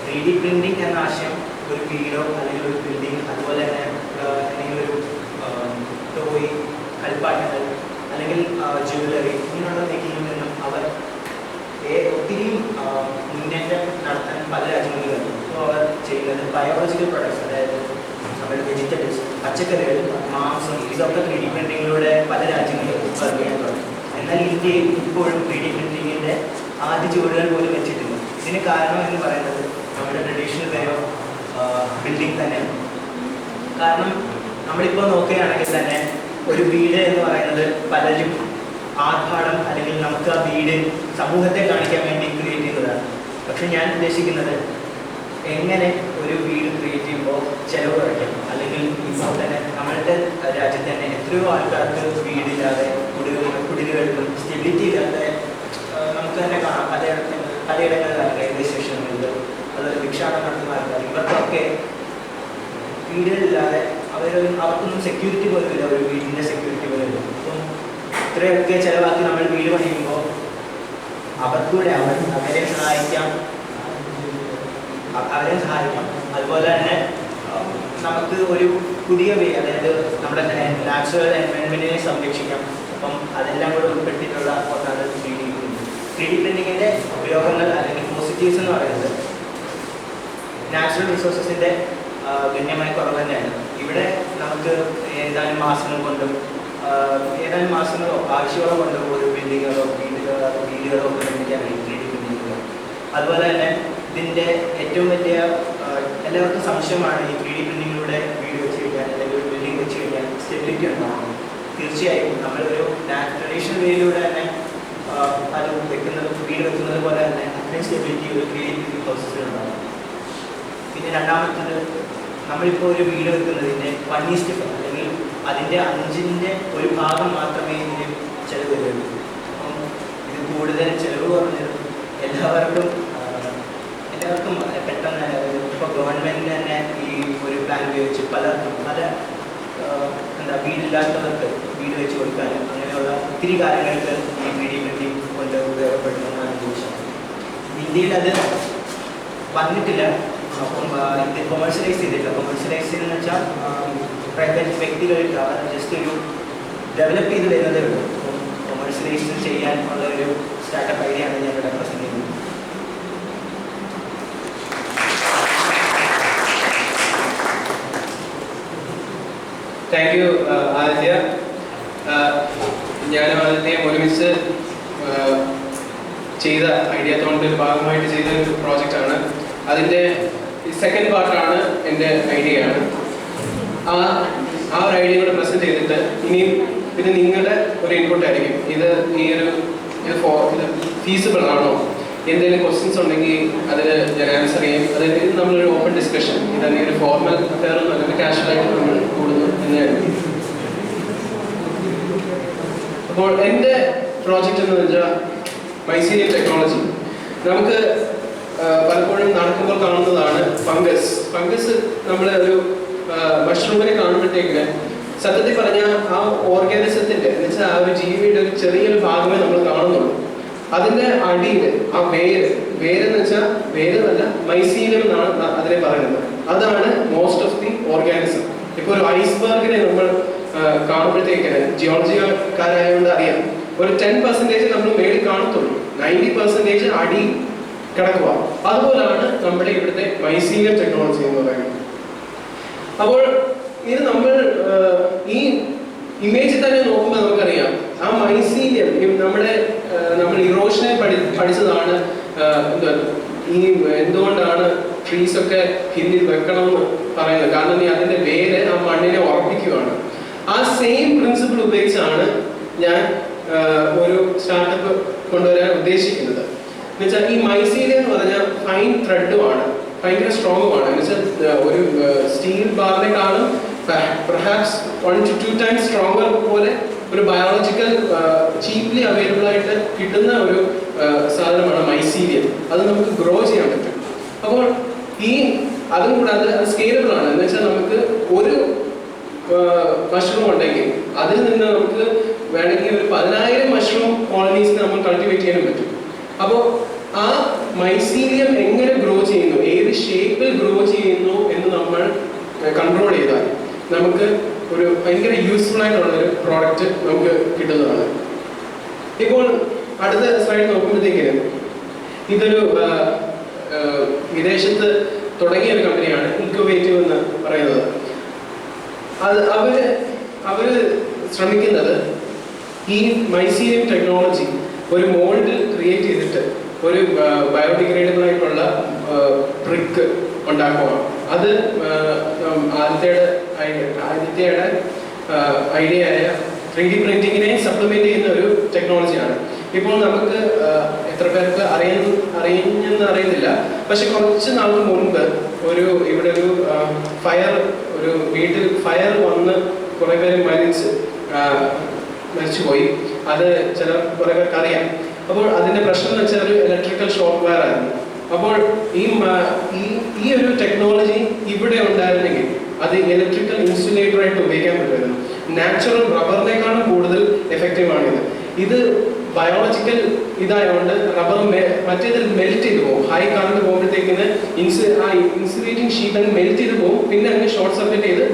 [SPEAKER 4] 3D പ്രിന്റിംഗ് എന്ന ആശയം ഒരു വീടോ അല്ലെങ്കിൽ ഒരു ബിൽഡിംഗ്, അതുപോലെ തന്നെ അല്ലെങ്കിൽ ഒരു ടോയ്, കളിപ്പാട്ടങ്ങൾ അല്ലെങ്കിൽ ജ്വല്ലറി ഇങ്ങനെയുള്ള മേഖലയിൽ നിന്നും അവർ ഒത്തിരി മുന്നേറ്റം നടത്താൻ പല രാജ്യങ്ങളിൽ കഴിഞ്ഞു. അപ്പോൾ അവർ ചെയ്യുന്നത് ബയോളജിക്കൽ പ്രൊഡക്ട്സ്, അതായത് നമ്മുടെ വെജിറ്റബിൾസ്, പച്ചക്കറികൾ, മാംസം, ഇതൊക്കെ 3D പ്രിന്റിങ്ങിലൂടെ പല രാജ്യങ്ങളിലും വർക്ക് ചെയ്യാൻ തുടങ്ങി. എന്നാൽ ഇന്ത്യയിൽ ഇപ്പോഴും 3D പ്രിന്റിങ്ങിൻ്റെ ആദ്യ ചുവടുകൾ പോലും വെച്ചിട്ടില്ല. ഇതിന് കാരണം എന്ന് പറയുന്നത് നമ്മുടെ ട്രഡീഷണൽ വേ ഓഫ് ബിൽഡിംഗ് തന്നെയാണ്. കാരണം നമ്മളിപ്പോൾ നോക്കുകയാണെങ്കിൽ തന്നെ ഒരു വീട് എന്ന് പറയുന്നത് പലരും ആർഭാടം അല്ലെങ്കിൽ നമുക്ക് ആ വീട് സമൂഹത്തെ കാണിക്കാൻ വേണ്ടി ക്രിയേറ്റ് ചെയ്യുന്നതാണ്. പക്ഷെ ഞാൻ ഉദ്ദേശിക്കുന്നത് എങ്ങനെ ഒരു വീട് ക്രിയേറ്റ് ചെയ്യുമ്പോൾ ചിലവ് കുറയ്ക്കാം. അല്ലെങ്കിൽ ഇപ്പോൾ തന്നെ നമ്മളുടെ രാജ്യത്ത് തന്നെ എത്രയോ ആൾക്കാർക്ക് വീടില്ലാതെ കുടിലുകൾക്കും സ്റ്റെബിലിറ്റി ഇല്ലാതെ നമുക്ക് തന്നെ കാണാം. പലയിടങ്ങളിലാണ് റെയിൽവേ സ്റ്റേഷനുകളിൽ, അതുപോലെ ഭിക്ഷാടനം നടത്തുന്ന ആൾക്കാർ, ഇവർക്കൊക്കെ വീടുകളില്ലാതെ അവർക്കൊന്നും സെക്യൂരിറ്റി പോലും ഇല്ല, ഒരു വീടിൻ്റെ സെക്യൂരിറ്റി പോലും ഇല്ല. അപ്പം ഇത്രയൊക്കെ ചിലവാക്കി നമ്മൾ വീട് പണിയുമ്പോൾ അവർക്കൂടെ അവരെ സഹായിക്കാം. അതുപോലെ തന്നെ നമുക്ക് ഒരു പുതിയ വേ, അതായത് നമ്മുടെ നാച്ചുറൽ എൻവയോൺമെൻറ്റിനെ സംരക്ഷിക്കാം. അപ്പം അതെല്ലാം കൂടെ ഉൾപ്പെടുത്തിയിട്ടുള്ള ഒന്നാണ് 3D പ്രിന്റിംഗ്. 3D പ്രിന്റിങ്ങിൻ്റെ ഉപയോഗങ്ങൾ അല്ലെങ്കിൽ പോസിറ്റീവ്സ് എന്ന് പറയുന്നത് നാച്ചുറൽ റിസോഴ്സസിൻ്റെ ഗണ്യമായ കുറവ് തന്നെയാണ്. ഇവിടെ നമുക്ക് ഏതാനും മാസങ്ങളോ ആഴ്ചകളോ കൊണ്ട് ഒരു ബിൽഡിങ്ങുകളോ വീടുകളോ ഒക്കെ നിർമ്മിക്കാൻ കഴിയും 3D പ്രിന്റിങ്ങിലൂടെ. അതുപോലെ തന്നെ ഇതിൻ്റെ ഏറ്റവും വലിയ എല്ലാവർക്കും സംശയമാണ് ഈ 3D പ്രിന്റിങ്ങിലൂടെ വീട് വെച്ച് കഴിഞ്ഞാൽ അല്ലെങ്കിൽ ഒരു ബിൽഡിംഗ് വെച്ച് കഴിഞ്ഞാൽ സ്റ്റെബിലിറ്റി ഉണ്ടാകും. തീർച്ചയായും നമ്മളൊരു ട്രഡീഷണൽ വേയിലൂടെ തന്നെ അത് വീട് വെക്കുന്നത് പോലെ തന്നെ അത്രയും സ്റ്റെബിലിറ്റി ഒരു 3D പ്രിന്റിംഗ് പ്രോസസ്സിലുണ്ടാകും. പിന്നെ രണ്ടാമത്തത്, നമ്മളിപ്പോൾ ഒരു വീട് വെക്കുന്നതിൻ്റെ 1:4 അല്ലെങ്കിൽ അതിൻ്റെ 5ൻ്റെ ഒരു ഭാഗം മാത്രമേ ഇതിന് ചിലവ് വരുള്ളൂ. അപ്പം ഇത് കൂടുതൽ ചിലവ് കുറഞ്ഞത് എല്ലാവർക്കും പെട്ടെന്ന്, ഇപ്പോൾ ഗവൺമെൻറ് തന്നെ ഈ ഒരു പ്ലാൻ ഉപയോഗിച്ച് പല വീടില്ലാത്തവർക്ക് വീട് വെച്ച് കൊടുക്കാനും അങ്ങനെയുള്ള ഒത്തിരി കാര്യങ്ങൾക്ക് ഈ 3D പ്രിന്റിംഗ് കൊണ്ട് ഉപയോഗപ്പെടുന്നതാണ് ചോദിച്ചത്. ഇന്ത്യയിൽ അത് വന്നിട്ടില്ല. അപ്പം ഇത് കൊമേഴ്ഷ്യലൈസ് ചെയ്തിട്ടില്ല. കൊമേഴ്ഷ്യലൈസ് ചെയ്തെന്ന് വെച്ചാൽ പ്രൈവറ്റ് വ്യക്തികൾക്ക് അവർ ജസ്റ്റ് ഒരു ഡെവലപ്പ് ചെയ്ത് വരുന്നതേ ഉള്ളൂ. അപ്പം കൊമേഴ്ഷ്യലൈസ് ചെയ്യാൻ ഉള്ള ഒരു സ്റ്റാർട്ടപ്പ് ഐഡിയ ആണ് ഞാൻ ഇവിടെ പ്രസന്റ് ചെയ്യുന്നത്.
[SPEAKER 1] Thank you Aditya. ഞാനും ആദിത്യയും ഒരുമിച്ച് ചെയ്ത ഐഡിയത്തോണിൻ്റെ ഭാഗമായിട്ട് ചെയ്ത ഒരു പ്രോജക്റ്റാണ്. അതിൻ്റെ സെക്കൻഡ് പാർട്ടാണ് എൻ്റെ ഐഡിയയാണ്. ആ ഒരു ഐഡിയ കൂടെ പ്രസൻറ്റ് ചെയ്തിട്ട് ഇനിയും ഇത് നിങ്ങളുടെ ഒരു ഇൻപുട്ട് ആയിരിക്കും. ഇത് ഫീസിബിൾ ആണോ, എന്തെങ്കിലും ക്വസ്റ്റ്യൻസ് ഉണ്ടെങ്കിൽ അതിൽ ഞാൻ ആൻസർ ചെയ്യും. അതായത് ഇത് നമ്മളൊരു ഓപ്പൺ ഡിസ്കഷൻ, ഇതല്ലെങ്കിൽ ഒരു ഫോർമൽ അഫെയർ ഒന്നും അല്ലെങ്കിൽ കാഷ്വലായിട്ട് നമ്മൾ കൂടുന്നു എന്നായിരുന്നു. അപ്പോൾ എൻ്റെ പ്രോജക്റ്റ് എന്ന് വെച്ചാൽ മൈസീരിയം ടെക്നോളജി. നമുക്ക് പലപ്പോഴും നടക്കുമ്പോൾ കാണുന്നതാണ് ഫംഗസ്. നമ്മൾ ഒരു മഷ്റൂമിനെ കാണുമ്പോഴത്തേക്കിന് സത്യത്തിൽ പറഞ്ഞാൽ ആ ഓർഗാനിസത്തിൻ്റെ എന്ന് വെച്ചാൽ ആ ഒരു ജീവിയുടെ ഒരു ചെറിയൊരു ഭാഗമേ നമ്മൾ കാണുന്നുള്ളൂ. അതിന്റെ അടിയിൽ ആ വേരെന്ന് വെച്ചാൽ വേരെന്നല്ല മൈസീലിയം എന്നാണ് അതിനെ പറയുന്നത്. അതാണ് മോസ്റ്റ് ഓഫ് ദി ഓർഗാനിസം. ഇപ്പൊ ഒരു ഐസ്ബർഗിനെ നമ്മൾ കാണുമ്പോഴത്തേക്കിന് ജിയോളജിക്കാരായതുകൊണ്ട് അറിയാം, ഒരു 10% നമ്മൾ മേളിൽ കാണത്തുള്ളൂ, 90% അടി കിടക്കുക. അതുപോലാണ് നമ്മുടെ ഇവിടുത്തെ മൈസീലിയം ടെക്നോളജി എന്ന് പറയുന്നത്. അപ്പോൾ ഇത് നമ്മൾ ഈ ഇമേജിൽ തന്നെ നോക്കുമ്പോൾ നമുക്കറിയാം ആ മൈസീലിയം നമ്മൾ ഇറോഷനെ പഠിച്ചതാണ്. ഈ എന്തുകൊണ്ടാണ് ട്രീസ് ഒക്കെ ഹില്ലിൽ വെക്കണം എന്ന് പറയുന്നത്, കാരണം അതിന്റെ വേര് ആ മണ്ണിനെ ഉറപ്പിക്കുകയാണ്. ആ സെയിം പ്രിൻസിപ്പിൾ ഉപയോഗിച്ചാണ് ഞാൻ ഒരു സ്റ്റാർട്ടപ്പ് കൊണ്ടുവരാൻ ഉദ്ദേശിക്കുന്നത്. എന്നുവെച്ചാൽ ഈ മൈസീലിയം എന്ന് പറഞ്ഞാൽ ഫൈൻ ത്രെഡുമാണ്, ഭയങ്കര സ്ട്രോങ്ങുമാണ്. എന്നുവെച്ചാൽ ഒരു സ്റ്റീൽ ബാറിനെക്കാളും പെർഹാപ്സ് 1 to 2 times സ്ട്രോങ്ങർ പോലെ ഒരു ബയോളജിക്കൽ ചീപ്ലി അവൈലബിൾ ആയിട്ട് കിട്ടുന്ന ഒരു സാധനമാണ് മൈസീലിയം. അത് നമുക്ക് ഗ്രോ ചെയ്യാൻ പറ്റും. അപ്പോൾ അതും കൂടാതെ അത് സ്കെയിലബിൾ ആണ്. എന്ന് വെച്ചാൽ നമുക്ക് ഒരു മഷ്റൂം ഉണ്ടെങ്കിൽ അതിൽ നിന്ന് നമുക്ക് വേണമെങ്കിൽ ഒരു 10,000 മഷ്റൂം കോളനീസ് നമ്മൾ കൾട്ടിവേറ്റ് ചെയ്യാനും പറ്റും. അപ്പോൾ ആ മൈസീലിയം എങ്ങനെ ഗ്രോ ചെയ്യുന്നു, ഏത് ഷേപ്പിൽ ഗ്രോ ചെയ്യുന്നു എന്ന് നമ്മൾ കൺട്രോൾ ചെയ്താൽ നമുക്ക് ഒരു ഭയങ്കര യൂസ്ഫുൾ ആയിട്ടുള്ള ഒരു പ്രോഡക്റ്റ് നമുക്ക് കിട്ടുന്നതാണ്. ഇപ്പോൾ അടുത്ത സ്ലൈഡ് നോക്കുമ്പോഴത്തേക്കിന് ഇതൊരു വിദേശത്ത് തുടങ്ങിയ ഒരു കമ്പനിയാണ് ഇൻക്യുബേറ്റീവ് എന്ന് പറയുന്നത്. അവര് ശ്രമിക്കുന്നത് ഈ മൈസീലിയം ടെക്നോളജി ഒരു മോൾഡ് ക്രിയേറ്റ് ചെയ്തിട്ട് ഒരു ബയോഡിഗ്രേഡബിൾ ആയിട്ടുള്ള ബ്രിക്ക് ഉണ്ടാക്കുക. അത് ആദ്യത്തെ ഐഡിയയായ 3D പ്രിന്റിങ്ങിനെ സപ്ലിമെന്റ് ചെയ്യുന്ന ഒരു ടെക്നോളജിയാണ്. ഇപ്പോൾ നമുക്ക് എത്ര പേർക്ക് അറിയുമെന്ന് അറിയുന്നില്ല, പക്ഷെ കുറച്ച് നാൾക്ക് മുൻപ് ഇവിടെ ഒരു വീട്ടിൽ ഫയർ വന്ന് കുറെ പേര് മരിച്ചുപോയി. അത് കുറെ പേർക്ക് അറിയാം. അപ്പോൾ അതിന്റെ പ്രശ്നം എന്ന് വെച്ചാൽ ഒരു ഇലക്ട്രിക്കൽ ഷോക്ക് വയർ ആയിരുന്നു. അപ്പോൾ ഈ ഒരു ടെക്നോളജി ഇവിടെ ഉണ്ടായിരുന്നെങ്കിൽ അത് ഇലക്ട്രിക്കൽ ഇൻസുലേറ്റർ ആയിട്ട് ഉപയോഗിക്കാൻ പറ്റുമായിരുന്നു. നാച്ചുറൽ റബ്ബറിനേക്കാളും കൂടുതൽ എഫക്റ്റീവ് ആണിത്. ഇത് ബയോളജിക്കൽ ഇതായതുകൊണ്ട് റബ്ബർ മറ്റേതിൽ മെൽറ്റ് ചെയ്ത് പോകും. ഹൈ കറണ്ട് പോകുമ്പോഴത്തേക്കിന് ഇൻസുലേറ്റിംഗ് ഷീറ്റ് അങ്ങ് മെൽറ്റ് ചെയ്ത് പോകും, പിന്നെ അങ്ങ് ഷോർട്ട് സർക്യൂട്ട് ചെയ്ത്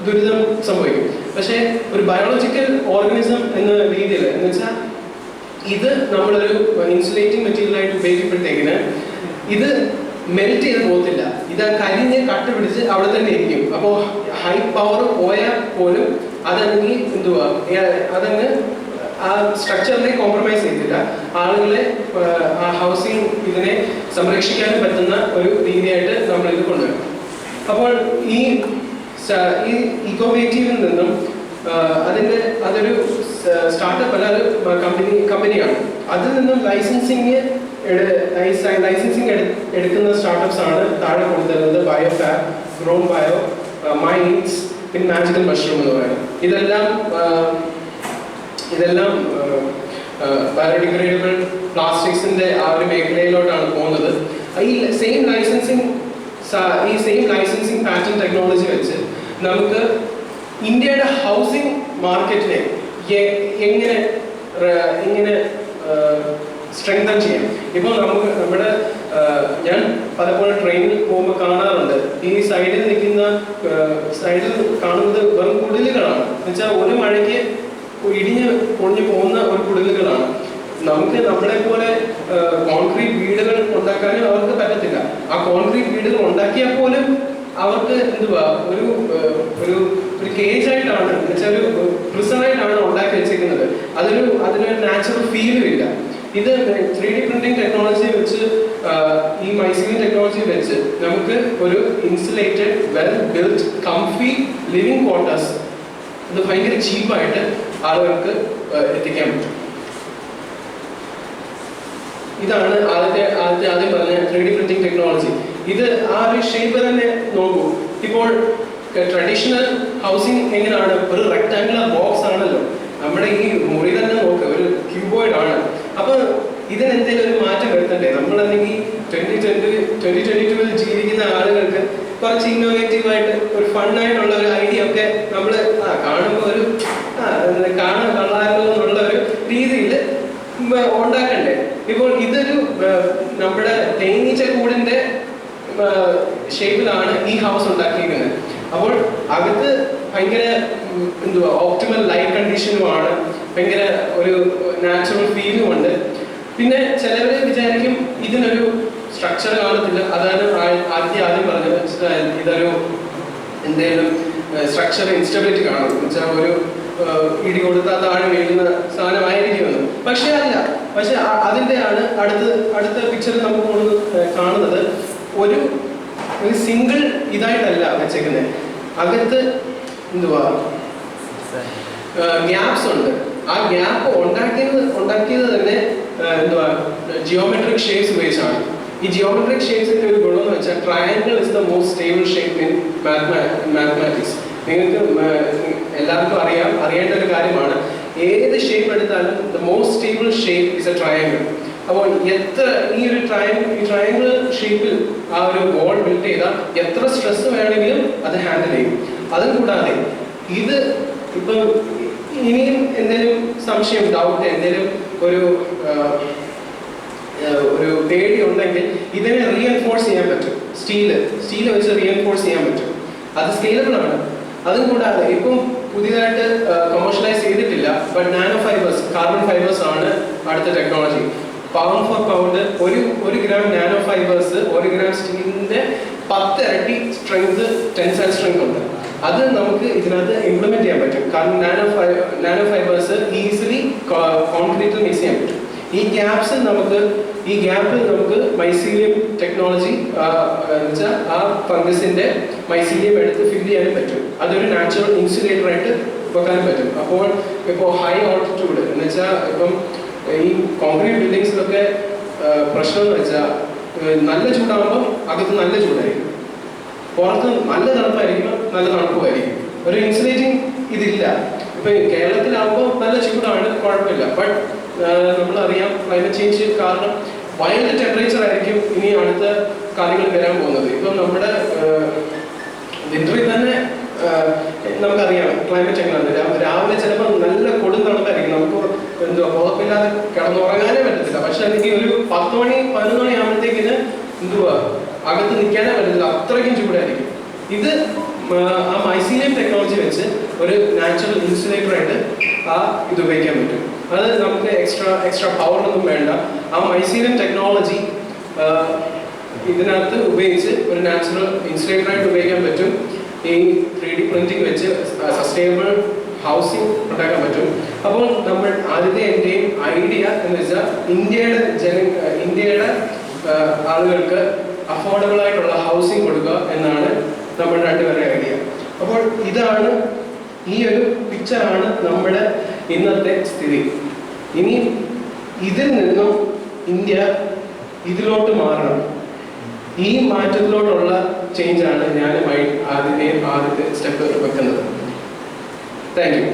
[SPEAKER 1] ദുരിതം സംഭവിക്കും. പക്ഷേ ഒരു ബയോളജിക്കൽ ഓർഗാനിസം എന്ന രീതിയിൽ എന്ന് വെച്ചാൽ ഇത് നമ്മളൊരു ഇൻസുലേറ്റിംഗ് മെറ്റീരിയൽ ആയിട്ട് ഉപയോഗിക്കുമ്പോഴത്തേക്കിന് ഇത് മെൽറ്റ് ചെയ്ത് പോകത്തില്ല. ഇത് കരിഞ്ഞ് കട്ട് പിടിച്ച് അവിടെ തന്നെ ഇരിക്കും. അപ്പോൾ ഹൈ പവർ പോയാൽ പോലും അതങ്ങ് അതങ്ങ് ആ സ്ട്രക്ചറിനെ കോംപ്രമൈസ് ചെയ്തില്ല. ആളുകളെ ആ ഹൗസിംഗ് ഇതിനെ സംരക്ഷിക്കാനും പറ്റുന്ന ഒരു രീതിയായിട്ട് നമ്മൾ ഇത് കൊണ്ടുവരും. അപ്പോൾ ഈ ഇക്കോവേറ്റീവിൽ നിന്നും അതൊരു സ്റ്റാർട്ടപ്പ് അല്ല, ഒരു കമ്പനിയാണ്. അതിൽ നിന്നും ലൈസൻസിങ് എടുക്കുന്ന സ്റ്റാർട്ടപ്സ് ആണ് താഴെ കൊണ്ടുതരുന്നത്. ബയോഫാബ്, ഗ്രോൺ ബയോ, മൈൻഡ്സ്, പിന്നെ മാജിക്കൽ മഷ്റൂം എന്ന് പറയുന്നത്. ഇതെല്ലാം ബയോഡിഗ്രേഡബിൾ പ്ലാസ്റ്റിക്സിന്റെ ആ ഒരു മേഖലയിലോട്ടാണ് പോകുന്നത്. ഈ സെയിം ലൈസൻസിങ് പാറ്റേൺ ടെക്നോളജി വെച്ച് നമുക്ക് ഇന്ത്യയുടെ ഹൗസിംഗ് മാർക്കറ്റിനെ എങ്ങനെ സ്ട്രെങ്തൻ ചെയ്യാം. ഇപ്പോൾ ഞാൻ പലപ്പോഴും ട്രെയിനിൽ പോകുമ്പോൾ കാണാറുണ്ട്, ഈ സൈഡിൽ കാണുന്നത് വെറും കുടിലുകളാണ്. എന്നുവെച്ചാൽ ഒരു മഴയ്ക്ക് പൊളിഞ്ഞു പോകുന്ന ഒരു കുടിലുകളാണ്. നമ്മളെ പോലെ കോൺക്രീറ്റ് വീടുകൾ ഉണ്ടാക്കാനും അവർക്ക് പറ്റത്തില്ല. ആ കോൺക്രീറ്റ് വീടുകൾ ഉണ്ടാക്കിയാൽ പോലും അവർക്ക് ഒരു കേജ് ആയിട്ടാണ്, എന്നുവെച്ചാൽ ഒരു പ്രിസൺ ആയിട്ടാണ് ഉണ്ടാക്കി വെച്ചിരിക്കുന്നത്. അതിനൊരു നാച്ചുറൽ ഫീലും ഇല്ല. ഇത് 3D പ്രിന്റിംഗ് ടെക്നോളജി വെച്ച്, ഈ മൈസീലിയം ടെക്നോളജി വെച്ച് നമുക്ക് ഒരു insulated well built comfy living quarters ഇത് ഭയങ്കര ചീപ്പായിട്ട് ആളുകൾക്ക് എത്തിക്കാൻ പറ്റും. ഇതാണ് ആദ്യം പറഞ്ഞ 3D പ്രിന്റിംഗ് ടെക്നോളജി. ഇത് ആ ഒരു ഷേപ്പ് തന്നെ നോക്കൂ. ഇപ്പോൾ ട്രഡീഷണൽ ഹൗസിംഗ് എങ്ങനെയാണ്? ഒരു റെക്ടാങ്കുലർ ബോക്സ് ആണല്ലോ. നമ്മുടെ ഈ മുറി തന്നെ നോക്ക്, ഒരു ക്യൂബോയിഡ് ആണ്. അപ്പൊ ഇതിനെന്തെങ്കിലും ഒരു മാറ്റം വരുത്തണ്ടേ? നമ്മളല്ലെങ്കിൽ 2022 ജീവിക്കുന്ന ആളുകൾക്ക് കുറച്ച് ഇന്നോവേറ്റീവ് ആയിട്ട് ഒരു ഫണ്ണായിട്ടുള്ള ഒരു ഐഡിയ ഒക്കെ നമ്മൾ കാണുമ്പോൾ കാണാൻ കൊള്ളാമല്ലോ എന്നുള്ള ഒരു രീതിയിൽ ഉണ്ടാക്കണ്ടേ. ഇപ്പോൾ ഇതൊരു നമ്മുടെ തേനീച്ച കൂടിന്റെ ഷേപ്പിലാണ് ഈ ഹൗസ് ഉണ്ടാക്കിയിരിക്കുന്നത്. അപ്പോൾ അകത്ത് ഭയങ്കര എന്തുവാ ഓപ്റ്റിമൽ ലൈറ്റ് കണ്ടീഷനുമാണ്, ഭയങ്കര ഒരു നാച്ചുറൽ ഫീലും ഉണ്ട്. പിന്നെ ചിലവർ വിചാരിക്കും ഇതിനൊരു സ്ട്രക്ചർ കാണത്തില്ല, അതാണ് ആദ്യം പറഞ്ഞത്, ഇതൊരു എന്തെങ്കിലും സ്ട്രക്ചർ ഇൻസ്റ്റബിലിറ്റി കാണും എന്ന് വെച്ചാൽ ഒരു ഇടി കൊടുത്താൽ താഴെ വീഴുന്ന സാധനമായിരിക്കുമെന്ന്. പക്ഷെ അല്ല. പക്ഷെ അതിൻ്റെ ആണ് അടുത്ത പിക്ചറിൽ നമുക്ക് കാണുന്നത് ഒരു സിംഗിൾ ഇതായിട്ടല്ല വെച്ചേക്കുന്നത്. അകത്ത് എന്തുവാ ഗ്യാപ്സ് ഉണ്ട്. ആ ഗ്യാപ്പ് ഉണ്ടാക്കിയത് തന്നെ എന്തുവാ ജിയോമെട്രിക് ഷേപ്സ് ഉപയോഗിച്ചാണ്. ഈ ജിയോമെട്രിക് ഷേപ്സിന്റെ ഒരു ഗുണം എന്ന് വെച്ചാൽ triangle is the most stable shape in mathematics. നിങ്ങൾക്ക് എല്ലാവർക്കും അറിയേണ്ട ഒരു കാര്യമാണ്, ഏത് ഷേപ്പ് എടുത്താലും the most stable shape is A triangle. അപ്പോൾ ഈ ട്രയാങ്കിൾ ഷേപ്പിൽ ആ ഒരു ബോൾ ബിൽഡ് ചെയ്താൽ എത്ര സ്ട്രെസ് വേണമെങ്കിലും അത് ഹാൻഡിൽ ചെയ്യും. അതും കൂടാതെ ഇത് ഇപ്പം ഇനിയും എന്തെങ്കിലും സംശയം, ഡൗട്ട്, എന്തെങ്കിലും ഒരു പേടി ഉണ്ടെങ്കിൽ ഇതിനെ റീഎൻഫോഴ്സ് ചെയ്യാൻ പറ്റും. സ്റ്റീല് വെച്ച് റീഎൻഫോഴ്സ് ചെയ്യാൻ പറ്റും. അത് സ്കെയിലബിൾ ആണ്. അതും കൂടാതെ ഇപ്പം പുതിയതായിട്ട് കൊമേഴ്ഷ്യലൈസ് ചെയ്തിട്ടില്ല, but nano fibres, carbon fibres ആണ് അടുത്ത ടെക്നോളജി. പൗണ്ട് ഫോർ പൗണ്ട് ഒരു ഗ്രാം നാനോ ഫൈബേഴ്സ് 1 ഗ്രാം സ്റ്റീലിന്റെ 10 ഇരട്ടി സ്ട്രെങ്ത്, ടെൻസൈൽ സ്ട്രെങ്ത് ഉണ്ട്. അത് നമുക്ക് ഇതിനകത്ത് ഇംപ്ലിമെന്റ് ചെയ്യാൻ പറ്റും. കാരണം നാനോ ഫൈബേഴ്സ് ഈസിലി കോൺക്രീറ്റിൽ മിക്സ് ചെയ്യാൻ പറ്റും. ഈ ഗ്യാപ്പിൽ നമുക്ക് മൈസീലിയം ടെക്നോളജി വെച്ചാൽ ആ ഫംഗസിന്റെ മൈസീലിയം എടുത്ത് ഫില്ല് ചെയ്യാനും പറ്റും. അതൊരു നാച്ചുറൽ ഇൻസുലേറ്റർ ആയിട്ട് വെക്കാനും പറ്റും. ഇപ്പോൾ ഹൈ ഓൾട്ടിറ്റ്യൂഡ് എന്ന് വെച്ചാൽ ഇപ്പം ഈ കോൺക്രീറ്റ് ബിൽഡിങ്സിലൊക്കെ പ്രശ്നം എന്ന് വെച്ചാൽ നല്ല ചൂടാകുമ്പോൾ അകത്ത് നല്ല ചൂടായിരിക്കും, പുറത്ത് നല്ല തണുപ്പായിരിക്കും, നല്ല തണുപ്പുമായിരിക്കും. ഒരു ഇൻസുലേറ്റിംഗ് ഇതില്ല. ഇപ്പൊ കേരളത്തിലാകുമ്പോൾ നല്ല ചൂടാണ്, കുഴപ്പമില്ല. ബട്ട് നമ്മളറിയാം ക്ലൈമറ്റ് ചേഞ്ച് കാരണം വൈൽഡ് ടെമ്പറേച്ചർ ആയിരിക്കും ഇനി അടുത്ത കാര്യങ്ങൾ വരാൻ പോകുന്നത്. ഇപ്പം നമ്മുടെ വിന്ററിൽ തന്നെ നമുക്കറിയാം ക്ലൈമറ്റ് എങ്ങനെയാണ്. രാവിലെ ചിലപ്പോൾ നല്ല കൊടും തണുപ്പായിരിക്കും, നമുക്ക് പുറപ്പില്ലാതെ കിടന്നുറങ്ങാനേ പറ്റത്തില്ല. പക്ഷെ എനിക്ക് ഒരു 10 മണി 11 മണി ആകുമ്പോഴത്തേക്കിന് അകത്ത് നിൽക്കാനേ പറ്റത്തില്ല, അത്രയ്ക്കും ചൂടായിരിക്കും. ഇത് ആ മൈസീലിയം ടെക്നോളജി വെച്ച് ഒരു നാച്ചുറൽ ഇൻസുലേറ്റർ ആയിട്ട് ഇത് ഉപയോഗിക്കാൻ പറ്റും. അത് നമുക്ക് എക്സ്ട്രാ പവറൊന്നും വേണ്ട. ആ മൈസീലിയം ടെക്നോളജി ഇതിനകത്ത് ഉപയോഗിച്ച് ഒരു നാച്ചുറൽ ഇൻസുലേറ്റർ ആയിട്ട് ഉപയോഗിക്കാൻ പറ്റും. ഈ 3D പ്രിന്റിംഗ് വെച്ച് സസ്റ്റൈനബിൾ ഹൗസിംഗ് ഉണ്ടാക്കാൻ പറ്റും. അപ്പോൾ നമ്മൾ എൻ്റെയും ഐഡിയ എന്ന് വെച്ചാൽ ഇന്ത്യയുടെ ആളുകൾക്ക് അഫോർഡബിൾ ആയിട്ടുള്ള ഹൗസിംഗ് കൊടുക്കുക എന്നാണ് നമ്മുടെ രണ്ടുപേരുടെ ഐഡിയ. അപ്പോൾ ഈ ഒരു പിക്ചറാണ് നമ്മുടെ ഇന്നത്തെ സ്ഥിതി. ഇനി ഇതിൽ നിന്നും ഇന്ത്യ ഇതിലോട്ട് മാറണം. ഈ മാറ്റത്തിലോട്ടുള്ള ചേഞ്ചാണ് ഞാൻ ആദ്യത്തെ സ്റ്റെപ്പ് വെക്കുന്നത്. Thank you.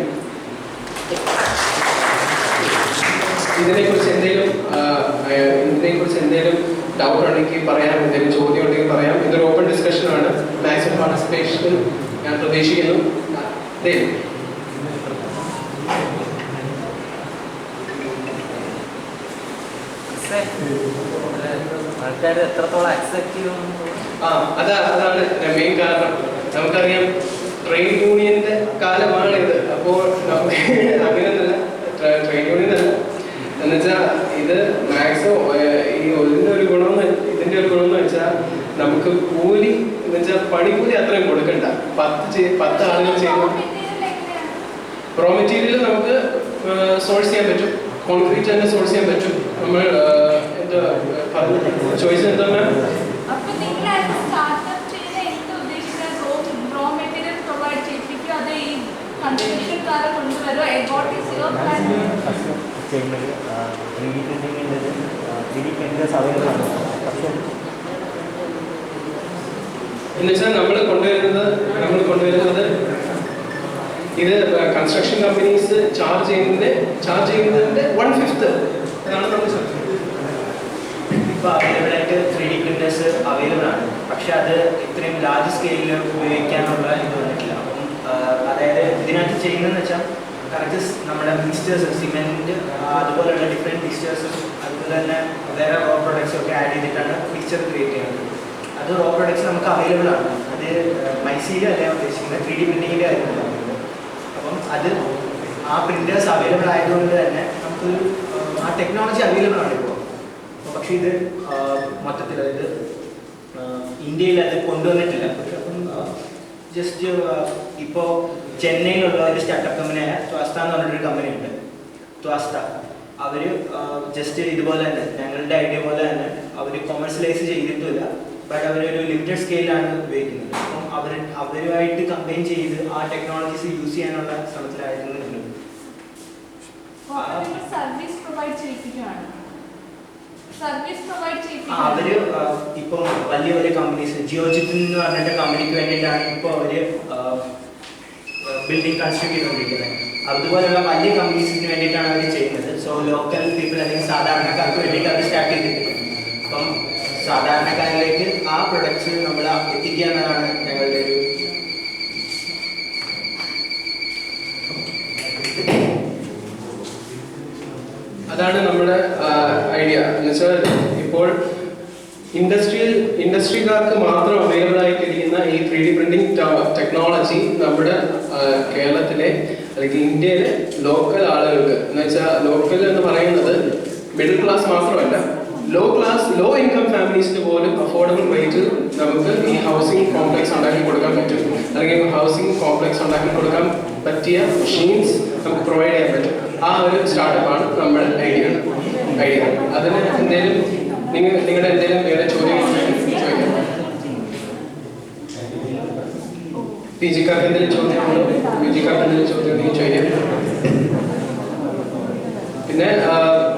[SPEAKER 1] ഇതിനെക്കുറിച്ച് എന്തെങ്കിലും ഡൗട്ട് ഉണ്ടെങ്കിൽ പറയാം, എന്തെങ്കിലും ചോദ്യം ഉണ്ടെങ്കിൽ പറയാം. ഇതൊരു ഓപ്പൺ ഡിസ്കഷൻ ആണ്. മാക്സിമം പാർട്ടിസിപ്പേഷൻ ഞാൻ പ്രതീക്ഷിക്കുന്നു.
[SPEAKER 7] ആൾക്കാർ എത്രത്തോളം അക്സെപ്റ്റ് ചെയ്യുന്നു?
[SPEAKER 1] അതാണ് മെയിൻ കാരണം. നമുക്കറിയാം ട്രേഡ് യൂണിയന്റെ കാലമാണിത്. അപ്പോൾ നമുക്ക് അങ്ങനെയൊന്നുമല്ല, ട്രേഡ് യൂണിയൻ അല്ല എന്നുവെച്ചാൽ ഇത് മാക്സിമം ഇതിന്റെ ഒരു ഗുണം എന്ന് വെച്ചാൽ നമുക്ക് കൂലി എന്ന് വെച്ചാൽ പണിക്കൂലി അത്രയും കൊടുക്കണ്ട. 10 ആളുകൾ ചെയ്യുന്ന റോ മെറ്റീരിയൽ നമുക്ക് സോഴ്സ് ചെയ്യാൻ പറ്റും. കോൺക്രീറ്റ് തന്നെ സോഴ്സ് ചെയ്യാൻ പറ്റും. നമ്മൾ എന്താ ചോയ്സ് എന്താ മാം? എന്നുവെച്ചാൽ നമ്മൾ കൊണ്ടുവരുന്നത് ഇത് കൺസ്ട്രക്ഷൻ കമ്പനീസ് ചാർജ് ചെയ്യുന്നതിന്റെ 1/5 അതാണ് നമ്മൾ ചർച്ച ചെയ്യുന്നത്.
[SPEAKER 7] ഇപ്പോൾ അവൈലബിൾ ആയിട്ട് 3D പ്രിന്റേഴ്സ് അവൈലബിൾ ആണ്, പക്ഷെ അത് ഇത്രയും ലാർജ് സ്കെയിലിൽ ഉപയോഗിക്കാനുള്ള ഇത് വന്നിട്ടില്ല. അപ്പം അതായത് ഇതിനകത്ത് ചെയ്യുന്നതെന്ന് വെച്ചാൽ കറക്റ്റ് നമ്മുടെ മിക്സ്റ്റേഴ്സ് സിമെൻറ്റ് അതുപോലെയുള്ള ഡിഫറെൻറ്റ് മിക്സ്റ്റേഴ്സും അതുപോലെ തന്നെ വേറെ റോ പ്രൊഡക്ട്സും ഒക്കെ ആഡ് ചെയ്തിട്ടാണ് മിക്സ്ചർ ക്രിയേറ്റ് ചെയ്യുന്നത്. അത് റോ പ്രൊഡക്ട്സ് നമുക്ക് അവൈലബിൾ ആണ്. അത് മൈസീലും അല്ല ഉദ്ദേശിക്കുന്നത് 3D പ്രിൻറ്റിങ്ങിൻ്റെ കാര്യമാണ്. അപ്പം അത് ആ പ്രിൻറ്റേഴ്സ് അവൈലബിൾ ആയതുകൊണ്ട് തന്നെ നമുക്ക് ആ ടെക്നോളജി അവൈലബിൾ ആണ് ഇപ്പോൾ. പക്ഷേ ഇത് മൊത്തത്തിൽ അതായത് ഇന്ത്യയിൽ അത് കൊണ്ടുവന്നിട്ടില്ല. പക്ഷെ അപ്പം ജസ്റ്റ് ഇപ്പോൾ ചെന്നൈയിലുള്ള ഒരു സ്റ്റാർട്ടപ്പ് കമ്പനിയായ ത്വാസ്ത എന്ന് പറഞ്ഞൊരു കമ്പനി ഉണ്ട്. ത്വാസ്ത അവർ ജസ്റ്റ് ഇതുപോലെ തന്നെ ഞങ്ങളുടെ ഐഡിയ പോലെ തന്നെ അവർ കൊമേഴ്സ്യലൈസ് ചെയ്തിട്ടില്ല. ബട്ട് അവരൊരു ലിമിറ്റഡ് സ്കെയിലാണ് ഉപയോഗിക്കുന്നത്. അപ്പം അവരുമായിട്ട് കമ്പൈൻ ചെയ്ത് ആ ടെക്നോളജീസ് യൂസ് ചെയ്യാനുള്ള ശ്രമത്തിലായിരുന്നു.
[SPEAKER 8] Service provide ചെയ്യിപ്പിക്കുകയാണ്.
[SPEAKER 7] അവര് ഇപ്പം വലിയ വലിയ കമ്പനീസ് ജിയോജിത്ത് എന്ന് പറഞ്ഞിട്ട് കമ്പനിക്ക് വേണ്ടിയിട്ടാണ് ഇപ്പോൾ അവര് ബിൽഡിംഗ് കൺസ്ട്രക്ട് ചെയ്തുകൊണ്ടിരിക്കുന്നത്. അതുപോലെയുള്ള വലിയ കമ്പനീസിന് വേണ്ടിയിട്ടാണ് അവർ ചെയ്യുന്നത്. സോ ലോക്കൽ പീപ്പിൾ അല്ലെങ്കിൽ സാധാരണക്കാർക്ക് വേണ്ടിയിട്ട് അത് സ്റ്റാർട്ട് ചെയ്തിട്ടുണ്ട്. അപ്പം സാധാരണക്കാരിലേക്ക് ആ പ്രൊഡക്ട്സ് നമ്മൾ എത്തിക്കുക എന്നതാണ് ഞങ്ങളുടെ ഒരു
[SPEAKER 1] അതാണ് നമ്മുടെ ഐഡിയ. എന്നുവെച്ചാൽ ഇപ്പോൾ ഇൻഡസ്ട്രിക്കാർക്ക് മാത്രം അവൈലബിൾ ആയിട്ടിരിക്കുന്ന ഈ 3D പ്രിന്റിംഗ് ടെക്നോളജി നമ്മുടെ കേരളത്തിലെ അല്ലെങ്കിൽ ഇന്ത്യയിലെ ലോക്കൽ ആളുകൾക്ക്, എന്ന് വെച്ചാൽ ലോക്കൽ എന്ന് പറയുന്നത് മിഡിൽ ക്ലാസ് മാത്രമല്ല, ലോ ഇൻകം ഫാമിലീസിന് പോലും അഫോർഡബിൾ റേറ്റിൽ നമുക്ക് ഈ ഹൗസിംഗ് കോംപ്ലക്സ് ഉണ്ടാക്കി കൊടുക്കാൻ പറ്റും. അല്ലെങ്കിൽ ഹൗസിംഗ് കോംപ്ലക്സ് ഉണ്ടാക്കി കൊടുക്കാൻ പറ്റിയ മെഷീൻസ് നമുക്ക് പ്രൊവൈഡ് ചെയ്യാൻ പറ്റും. ആ ഒരു സ്റ്റാർട്ടപ്പാണ് നമ്മുടെ ഐഡിയ. അതിന് എന്തെങ്കിലും നിങ്ങളുടെ എന്തെങ്കിലും വേറെ ചോദ്യങ്ങൾ ചോദിക്കാം? പി ജിക്കാർക്ക് എന്തെങ്കിലും ചോദ്യമുണ്ടോ? പി ജിക്കാർക്ക് എന്തെങ്കിലും ചോദ്യം ഉണ്ടെങ്കിൽ ചോദിക്കാം. പിന്നെ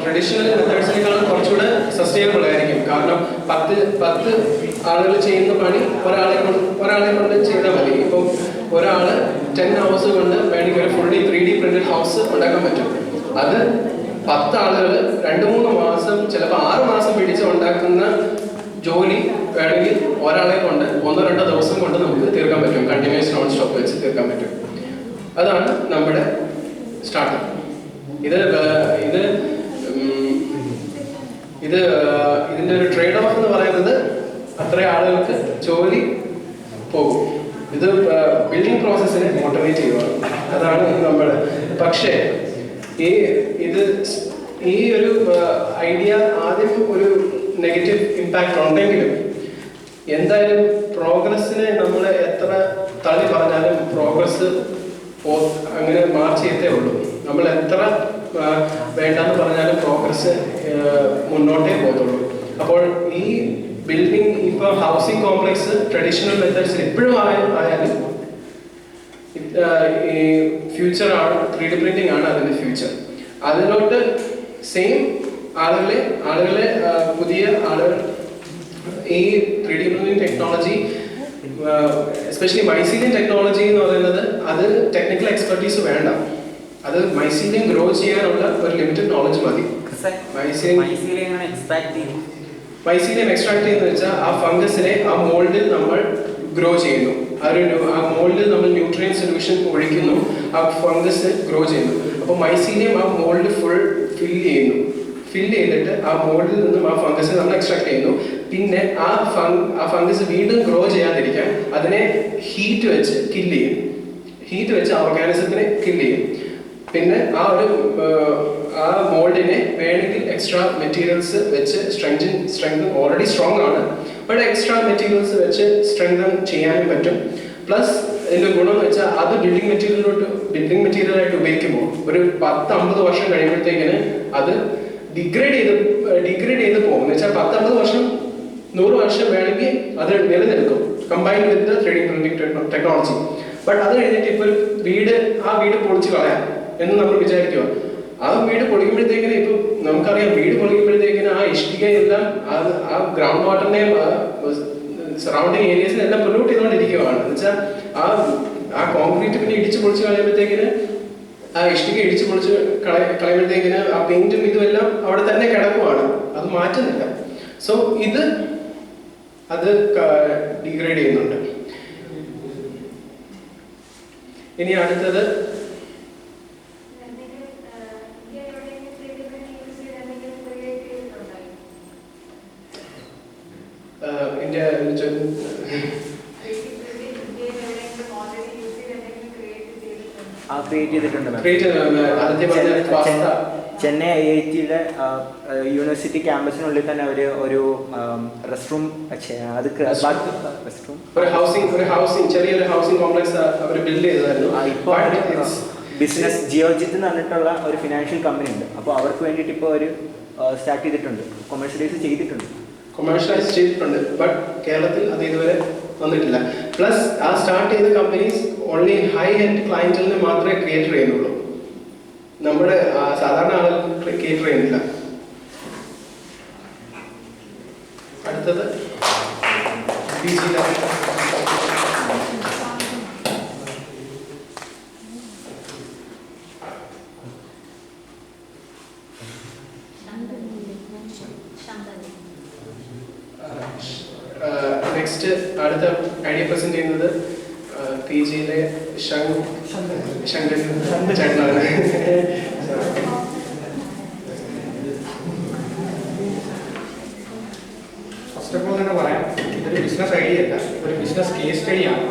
[SPEAKER 1] ട്രഡീഷണൽ മെത്തേഡ്സിനേക്കാളും കുറച്ചുകൂടെ സസ്റ്റൈനബിൾ ആയിരിക്കും. കാരണം 10 ആളുകൾ ചെയ്യുന്ന പണി ഒരാളെ കൊണ്ട് ചെയ്താൽ മതി. ഇപ്പം ഒരാള് 10 hours കൊണ്ട് വേണമെങ്കിൽ ഒരു ഫുള്ളി 3D പ്രിന്റഡ് ഹൗസ് ഉണ്ടാക്കാൻ പറ്റും. അത് 10 ആളുകൾ 2-3 മാസം ചിലപ്പോൾ 6 മാസം പിടിച്ച് ഉണ്ടാക്കുന്ന ജോലി വേണമെങ്കിൽ ഒരാളെ കൊണ്ട് 1-2 ദിവസം കൊണ്ട് നമുക്ക് തീർക്കാൻ പറ്റും. കണ്ടിന്യൂസ് നോൺ സ്റ്റോപ്പ് വെച്ച് തീർക്കാൻ പറ്റും. അതാണ് നമ്മുടെ സ്റ്റാർട്ടപ്പ്. ഇതിന്റെ ഒരു ട്രേഡ് ഓഫ് എന്ന് പറയുന്നത് അത്ര ആളുകൾക്ക് ജോലി പോകും. ഇത് ബിൽഡിംഗ് പ്രോസസ്സിനെ മോട്ടിവേറ്റ് ചെയ്യുവാണ്. അതാണ് നമ്മൾ. പക്ഷേ ഈ ഒരു ഐഡിയ ആദ്യം ഒരു നെഗറ്റീവ് ഇമ്പാക്റ്റ് ഉണ്ടെങ്കിലും എന്തായാലും പ്രോഗ്രസ്സിനെ നമ്മൾ എത്ര തള്ളി പറഞ്ഞാലും പ്രോഗ്രസ് അങ്ങനെ മാർച്ച് ചെയ്തേ ഉള്ളൂ. നമ്മൾ എത്ര വേണ്ടെന്ന് പറഞ്ഞാലും പ്രോഗ്രസ് മുന്നോട്ടേ പോകത്തുള്ളൂ. അപ്പോൾ ഈ ബിൽഡിംഗ് ഇപ്പോൾ ഹൗസിംഗ് കോംപ്ലക്സ് ട്രഡീഷണൽ മെത്തേഡ്സിൽ ഇപ്പോഴും ആയാലും ഈ ഫ്യൂച്ചർ ആണ് 3D പ്രിന്റിംഗ് ആണ് അതിന്റെ ഫ്യൂച്ചർ. അതിലോട്ട് സെയിം ആളുകളെ പുതിയ ആളുകൾ ഈ 3D printing technology, especially mycelium technology എന്ന് പറയുന്നത് അത് ടെക്നിക്കൽ എക്സ്പെർട്ടീസ് വേണ്ട. അത് മൈസീലിയം ഗ്രോ ചെയ്യാനുള്ള ഒരു ലിമിറ്റഡ് നോളജ് മതി. മൈസീലിയം എക്സ്ട്രാക്ട് ചെയ്യുന്ന വെച്ചാൽ ആ ഫംഗസിനെ ആ മോൾഡിൽ നമ്മൾ ഗ്രോ ചെയ്യുന്നു. ആ മോൾഡിൽ നമ്മൾ ന്യൂട്രിയൻ സൊല്യൂഷൻ ഒഴിക്കുന്നു, ആ ഫംഗസ് ഗ്രോ ചെയ്യുന്നു. അപ്പോൾ മൈസീലിയം ആ മോൾഡ് ഫുൾ ഫിൽ ചെയ്തിട്ട് ആ മോൾഡിൽ നിന്നും ആ ഫംഗസിനെ നമ്മൾ എക്സ്ട്രാക്ട് ചെയ്യുന്നു. പിന്നെ ആ ഫംഗസ് വീണ്ടും ഗ്രോ ചെയ്യാതിരിക്കാൻ അതിനെ ഹീറ്റ് വെച്ച് കില്ല് ചെയ്യും. ഹീറ്റ് വെച്ച് ആ ഓർഗാനിസത്തിനെ കില്ല് ചെയ്യും. പിന്നെ ആ മോൾഡിനെ വേണമെങ്കിൽ എക്സ്ട്രാ മെറ്റീരിയൽസ് വെച്ച് സ്ട്രെങ്തൻ ഓൾറെഡി സ്ട്രോങ് ആണ്, ബട്ട് എക്സ്ട്രാ മെറ്റീരിയൽസ് വെച്ച് സ്ട്രെങ്തൻ ചെയ്യാനും പറ്റും. പ്ലസ് ഇതിന്റെ ഗുണം എന്ന് വെച്ചാൽ അത് ബിൽഡിംഗ് മെറ്റീരിയലായിട്ട് ഉപയോഗിക്കുമ്പോൾ ഒരു 10-50 വർഷം കഴിയുമ്പോഴത്തേക്കിന് അത് ഡിഗ്രേഡ് ചെയ്ത് പോകും. എന്ന് വെച്ചാൽ 10-50 വർഷം 100 വർഷം വേണമെങ്കിൽ അത് നിലനിൽക്കും combined with 3D printing technology. But അത് കഴിഞ്ഞിട്ട് ഇപ്പോൾ ആ വീട് പൊളിച്ച് കളയാം എന്ന് നമ്മൾ വിചാരിക്കുക. ആ വീട് പൊളിക്കുമ്പോഴത്തേക്കിന് ഇപ്പൊ നമുക്കറിയാം, വീട് പൊളിക്കുമ്പോഴത്തേക്കിന് ആ ഇഷ്ടികയെല്ലാം ആ ഗ്രൗണ്ട് വാട്ടറിനെയും സറൗണ്ടിങ് ഏരിയസിനെല്ലാം പൊല്യൂട്ട് ചെയ്തുകൊണ്ടിരിക്കുകയാണ്. എന്ന് വെച്ചാൽ ആ കോൺക്രീറ്റ് പിന്നെ ഇടിച്ച് പൊളിച്ച് കളയുമ്പോഴത്തേക്കിന് ആ ഇഷ്ടിക ഇടിച്ച് പൊളിച്ച് കളയുമ്പോഴത്തേക്കിന് ആ പെയിന്റും ഇതുമെല്ലാം അവിടെ തന്നെ കിടക്കുവാണ്, അത് മാറ്റുന്നില്ല. സോ അത് ഡിഗ്രേഡ് ചെയ്യുന്നുണ്ട്. ഇനി അടുത്തത്
[SPEAKER 7] ചെന്നൈ IITയുടെ യൂണിവേഴ്സിറ്റി ക്യാമ്പസിനുള്ളിൽ തന്നെ അവർ ഒരു റെസ്റ്റ് റൂം
[SPEAKER 1] ചെറിയൊരു ഹൗസിംഗ് കോംപ്ലക്സ് അവർ ബിൽഡ് ചെയ്തായിരുന്നു.
[SPEAKER 7] ഇപ്പോൾ ബിസിനസ് ജിയോജിത്ത് എന്ന് പറഞ്ഞിട്ടുള്ള ഒരു ഫിനാൻഷ്യൽ കമ്പനി ഉണ്ട്. അപ്പോൾ അവർക്ക് വേണ്ടിയിട്ട് ഇപ്പോൾ ഒരു സ്റ്റാർട്ട് ചെയ്തിട്ടുണ്ട്, കൊമേഴ്ഷ്യലൈസ് ചെയ്തിട്ടുണ്ട്. ബട്ട് കേരളത്തിൽ അത് ഇതുവരെ വന്നിട്ടില്ല. പ്ലസ് ആ സ്റ്റാർട്ട് ചെയ്ത കമ്പനീസ് ഓൺലി ഹൈ എൻഡ് ക്ലയന്റിന് മാത്രമേ ക്രിയേറ്റർ ചെയ്യുന്നുള്ളൂ. നമ്മുടെ സാധാരണ ആളുകൾ ക്രിയേറ്റർ ചെയ്യുന്നില്ല. അടുത്തത് നെക്സ്റ്റ് അടുത്ത ഐഡിയ പ്രസന്റ് ചെയ്യുന്നത് PGയിലെ ശങ്കരൻ ചേട്ടനാണ്.
[SPEAKER 5] ഫസ്റ്റ് ഓഫ് ഓൾ തന്നെ പറയാം, ഇതൊരു ബിസിനസ് ഐഡിയ അല്ല, ഒരു ബിസിനസ് കേസ് സ്റ്റഡിയാണ്.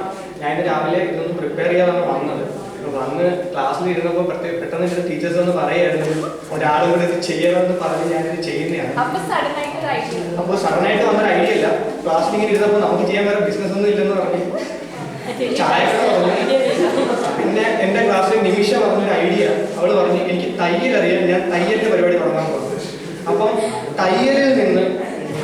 [SPEAKER 5] ഞാൻ രാവിലെ ഇതൊന്നും പ്രിപ്പയർ ചെയ്യാതാണ് വന്നത്. വന്ന് ക്ലാസ്സിൽ ഇരുന്നപ്പോൾ പെട്ടെന്ന് ഇതിന്റെ ടീച്ചേഴ്സ് ഒന്ന് പറയായിരുന്നു ഒരാളും കൂടെ ഇത് ചെയ്യണമെന്ന് പറഞ്ഞ് ഞാനിത് ചെയ്യുന്നതാണ്. അപ്പോൾ സഡനായിട്ട് വന്നൊരു ഐഡിയ ഇല്ല. ക്ലാസ്സിൽ ഇങ്ങനെ ഇരുന്നപ്പോൾ നമുക്ക് ചെയ്യാൻ വേറെ ബിസിനസ് ഒന്നും ഇല്ലെന്ന് പറഞ്ഞു ചായ പറഞ്ഞു. പിന്നെ എൻ്റെ ക്ലാസ്സിൽ നിമിഷ പറഞ്ഞൊരു ഐഡിയ, അവൾ പറഞ്ഞു എനിക്ക് തയ്യൽ അറിയാം, ഞാൻ തയ്യലിൻ്റെ പരിപാടി തുടങ്ങാൻ പോകുന്നത്. അപ്പം തയ്യലിൽ നിന്ന്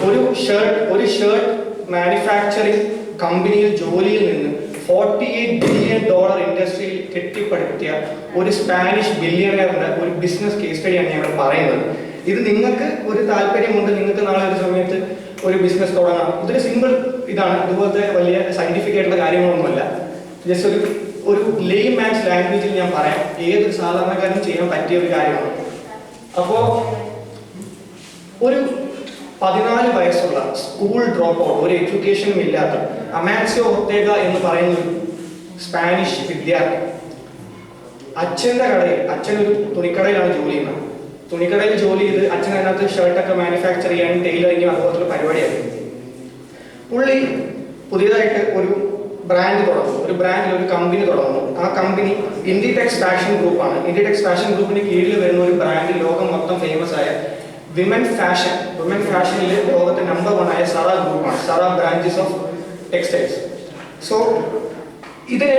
[SPEAKER 5] ഒരു ഷർട്ട് മാനുഫാക്ചറിങ് കമ്പനിയിൽ ജോലിയിൽ നിന്ന് $48 ബില്യൺ ഇൻഡസ്ട്രിയിൽ കെട്ടിപ്പടുത്തിയ ഒരു സ്പാനിഷ് ബില്യണറിന്റെ ഒരു ബിസിനസ് കേസ് സ്റ്റഡിയാണ് ഞങ്ങൾ പറയുന്നത്. ഇത് നിങ്ങൾക്ക് ഒരു താല്പര്യമുണ്ട്, നിങ്ങൾക്ക് നാളെ ഒരു സമയത്ത് ഒരു ബിസിനസ് തുടങ്ങാം. ഇതൊരു സിമ്പിൾ ഇതാണ്, ഇതുപോലത്തെ വലിയ സയന്റിഫിക് ആയിട്ടുള്ള കാര്യങ്ങളൊന്നുമല്ല. ജസ്റ്റ് ഒരു ലേമാൻസ് ലാംഗ്വേജിൽ ഞാൻ പറയാം, ഏതൊരു സാധാരണക്കാരനും ചെയ്യാൻ പറ്റിയ ഒരു കാര്യമാണ്. അപ്പോൾ ഒരു 14 വയസ്സുള്ള സ്കൂൾ ഡ്രോപ്പ് ഔട്ട്, ഒരു എഡ്യൂക്കേഷനും ഇല്ലാത്ത അമാൻസിയോ ഒർത്തേഗ എന്ന് പറയുന്ന ഒരു സ്പാനിഷ് വിദ്യാർത്ഥി, അച്ഛനൊരു തുണിക്കടയിലാണ് ജോലി ചെയ്യുന്നത്. തുണിക്കടയിൽ ജോലി ചെയ്ത് അച്ഛൻ അതിനകത്ത് ഷർട്ടൊക്കെ മാനുഫാക്ചർ ചെയ്യാനും ടൈലറിങ്ങും അതുപോലത്തെ പരിപാടിയായിരുന്നു. പുള്ളി പുതിയതായിട്ട് ഒരു ബ്രാൻഡ് തുടങ്ങുന്നു, ഒരു കമ്പനി തുടങ്ങുന്നു. ആ കമ്പനി ഇൻഡിടെക്സ് ഫാഷൻ ഗ്രൂപ്പാണ്. ഇൻഡിടെക്സ് ഫാഷൻ ഗ്രൂപ്പിന് കീഴിൽ വരുന്ന ഒരു ബ്രാൻഡ് ലോകം മൊത്തം ഫേമസ് ആയ വിമൻ ഫാഷനിൽ ലോകത്തെ നമ്പർ 1 ആയ സറ ഗ്രൂപ്പാണ്, Sara branches of textiles. So ഇതിന്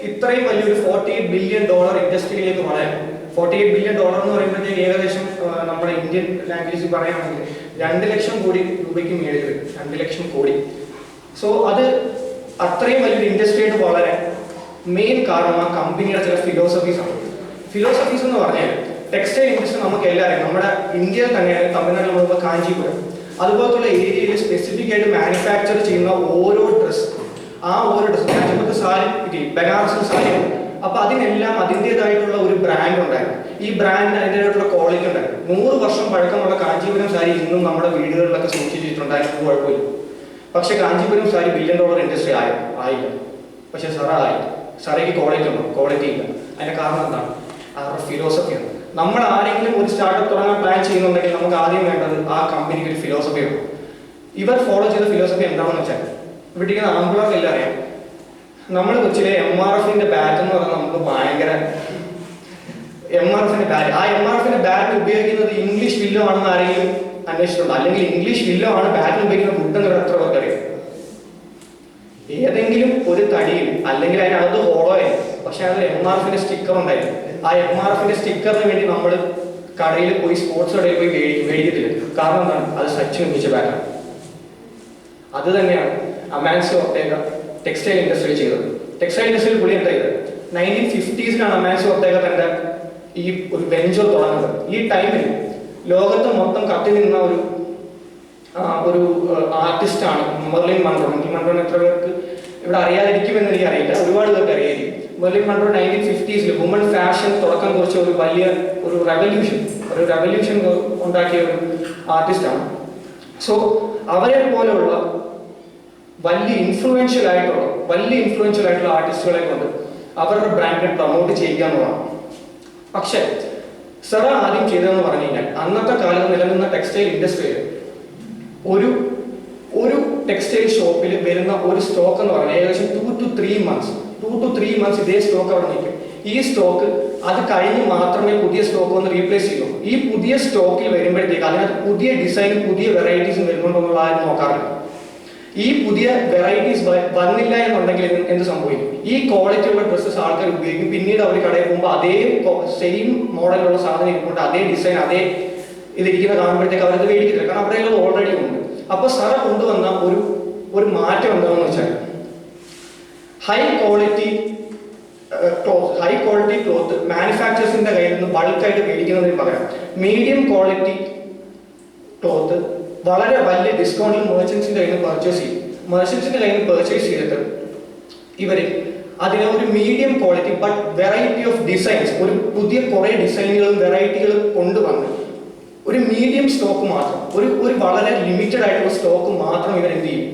[SPEAKER 5] ഇത്രയും വലിയൊരു $48 ബില്യൺ ഇൻഡസ്ട്രിയിലേക്ക് വളരാൻ, $48 ബില്യൺ എന്ന് പറയുമ്പോഴത്തേക്ക് ഏകദേശം നമ്മുടെ ഇന്ത്യൻ ലാംഗ്വേജിൽ പറയുകയാണെങ്കിൽ 2 ലക്ഷം കോടി രൂപയ്ക്ക് മേളിൽ വരും, 2 ലക്ഷം കോടി. സോ അത് അത്രയും വലിയൊരു ഇൻഡസ്ട്രിയായിട്ട് വളരാൻ മെയിൻ കാരണം ആ കമ്പനിയുടെ ചില ഫിലോസഫീസ് ആണ്. ഫിലോസഫീസ് എന്ന് പറഞ്ഞാൽ ടെക്സ്റ്റൈൽ ഇൻഡസ്ട്രി നമുക്ക് എല്ലാവരും നമ്മുടെ ഇന്ത്യയിൽ തന്നെ തമിഴ്നാട്ടിൽ നമ്മൾ കാഞ്ചീപുരം അതുപോലത്തുള്ള ഏരിയയിൽ സ്പെസിഫിക് ആയിട്ട് മാനുഫാക്ചർ ചെയ്യുന്ന ഓരോ ഡ്രസ്സ്, ആ ഓരോ ഡ്രസ്സ് കാഞ്ചീപുരത്ത് സാരി, ബനാറസ് സാരി, അപ്പൊ അതിനെല്ലാം അതിൻ്റെതായിട്ടുള്ള ഒരു ബ്രാൻഡ് ഉണ്ടായിരുന്നു. ഈ ബ്രാൻഡിന് അതിൻ്റെതായിട്ടുള്ള ക്വാളിറ്റി ഉണ്ടായിരുന്നു. 100 വർഷം പഴക്കമുള്ള കാഞ്ചീപുരം സാരി ഇന്നും നമ്മുടെ വീടുകളിലൊക്കെ സൂക്ഷിച്ചിട്ടുണ്ടായിരുന്നു, കുഴപ്പമില്ല. പക്ഷെ കാഞ്ചീപുരം സാരി $1 ബില്യൺ ഇൻഡസ്ട്രി ആയില്ല. പക്ഷെ സറയ്ക്ക് ക്വാളിറ്റി ഉണ്ടോ? ക്വാളിറ്റി ഇല്ല. അതിന്റെ കാരണം എന്താണ്? അവരുടെ ഫിലോസഫിയാണ്. നമ്മൾ ആരെങ്കിലും ഒരു സ്റ്റാർട്ടപ്പ് തുടങ്ങാൻ പ്ലാൻ ചെയ്യുന്നുണ്ടെങ്കിൽ നമുക്ക് ആദ്യം വേണ്ടത് ആ കമ്പനിക്ക് ഒരു ഫിലോസഫിയാണ്. ഇവർ ഫോളോ ചെയ്ത ഫിലോസഫി എന്താണെന്ന് വെച്ചാൽ, ഇവിടെ ആമ്പിളർക്ക് എല്ലാം അറിയാം. നമ്മൾ കൊച്ചിലെ MRFന്റെ ബാറ്റ് എന്ന് പറഞ്ഞാൽ നമുക്ക് ഭയങ്കര MRFന്റെ ബാറ്റ്, ആ MRFന്റെ ബാറ്റ് ഉപയോഗിക്കുന്നത് ഇംഗ്ലീഷ് വില്ലോ ആണെന്ന് ആരെങ്കിലും അന്വേഷിച്ചിട്ടുണ്ടോ? അല്ലെങ്കിൽ ഇംഗ്ലീഷ് വില്ലോ ആണ് ബാറ്റിൽ ഉപയോഗിക്കുന്ന ഫുഡെന്ന് എത്ര പേർക്ക് അറിയാം? ഏതെങ്കിലും ഒരു തടിയിൽ അല്ലെങ്കിൽ അതിനകത്ത് ഹോളോ ആയി, പക്ഷെ അത് MRFന്റെ സ്റ്റിക്കർ ഉണ്ടായിരുന്നു. ആ MRFന്റെ സ്റ്റിക്കറിന് വേണ്ടി നമ്മൾ കടയിൽ പോയി, സ്പോർട്സ് കടയിൽ പോയി മേടിക്കത്തില്ല. കാരണം എന്താണ്? അത് സച്ചിൻ ഉപയോഗിച്ച ബാറ്റാണ്. അത് തന്നെയാണ് അമാൻസിയോ ഒർത്തേഗ ടെക്സ്റ്റൈൽ ഇൻഡസ്ട്രിയിൽ ചെയ്തത്. ടെക്സ്റ്റൈൽ ഇൻഡസ്ട്രിയിൽ പുള്ളി എന്താ ചെയ്തത്? 1950s അമാൻസിയോ ഒർത്തേഗ തന്റെ ഈ ഒരു വെഞ്ചർ തുടങ്ങുന്നത്. ഈ ടൈമിൽ ലോകത്ത് മൊത്തം കത്തി നിന്ന ഒരു ആർട്ടിസ്റ്റാണ് മെർലിൻ മൺറോ. എത്ര പേർക്ക് ഇവിടെ അറിയാതിരിക്കുമെന്ന് എനിക്ക് അറിയില്ല, ഒരുപാട് പേർക്ക് അറിയായിരിക്കും. Merlin Munro 1950s woman fashion തുടക്കം കുറിച്ച ഒരു വലിയ റെവല്യൂഷൻ ഉണ്ടാക്കിയ ഒരു ആർട്ടിസ്റ്റാണ്. സോ അവരെ പോലെയുള്ള വലിയ ഇൻഫ്ലുവൻഷ്യൽ ആയിട്ടുള്ള ആർട്ടിസ്റ്റുകളെ കൊണ്ട് അവരുടെ ബ്രാൻഡിനെ പ്രൊമോട്ട് ചെയ്യുക എന്നുള്ളതാണ്. പക്ഷെ സറ ആദ്യം ചെയ്തതെന്ന് പറഞ്ഞു കഴിഞ്ഞാൽ, അന്നത്തെ കാലത്ത് നിലനിന്ന ടെക്സ്റ്റൈൽ ഇൻഡസ്ട്രിയിൽ ഒരു ടെക്സ്റ്റൈൽ ഷോപ്പിൽ വരുന്ന ഒരു സ്റ്റോക്ക് എന്ന് പറഞ്ഞാൽ ഏകദേശം 2 to 3 months ഇതേ സ്റ്റോക്ക് അവിടെ നിൽക്കും. ഈ സ്റ്റോക്ക് അത് കഴിഞ്ഞ് മാത്രമേ പുതിയ സ്റ്റോക്ക് വന്ന് റീപ്ലേസ് ചെയ്യൂ. ഈ പുതിയ സ്റ്റോക്കിൽ വരുമ്പോഴത്തേക്ക് അതിനകത്ത് പുതിയ ഡിസൈൻ പുതിയ വെറൈറ്റീസും വരുന്നുണ്ടെന്നുള്ള ആരും നോക്കാറില്ല. ഈ പുതിയ വെറൈറ്റീസ് വന്നില്ല എന്നുണ്ടെങ്കിൽ എന്ത് സംഭവിക്കും? ഈ ക്വാളിറ്റിയുള്ള ഡ്രസ്സസ് ആൾക്കാർ ഉപയോഗിക്കും. പിന്നീട് അവർ കടയിൽ പോകുമ്പോൾ അതേ സെയിം മോഡലുള്ള സാധനം ഇരിക്കൊണ്ട് അതേ ഡിസൈൻ അതേ ഇതിരിക്കുന്ന കാണുമ്പോഴത്തേക്ക് അവരത് മേടിക്കില്ല. കാരണം അവരുടെ ഓൾറെഡി ഉണ്ട്. അപ്പോൾ സറ കൊണ്ടുവന്ന ഒരു മാറ്റം എന്താണെന്ന് വെച്ചാൽ ഹൈ ക്വാളിറ്റി ക്ലോത്ത് മാനുഫാക്ചേഴ്സിന്റെ കയ്യിൽ നിന്ന് ബൾക്കായിട്ട് മേടിക്കുന്നതിന് പകരം മീഡിയം ക്വാളിറ്റി ക്ലോത്ത് വളരെ വലിയ ഡിസ്കൗണ്ടിൽ മെർച്ചൻസിന്റെ കയ്യിൽ നിന്ന് പർച്ചേസ് ചെയ്തിട്ട് ഇവർ അതിനെ ഒരു medium quality but variety of designs ഒരു പുതിയ കുറേ ഡിസൈനുകളും വെറൈറ്റികളും കൊണ്ടുവന്ന് ഒരു മീഡിയം സ്റ്റോക്ക് മാത്രം ഒരു വളരെ ലിമിറ്റഡ് ആയിട്ടുള്ള സ്റ്റോക്ക് മാത്രം ഇവർ എന്ത് ചെയ്യും?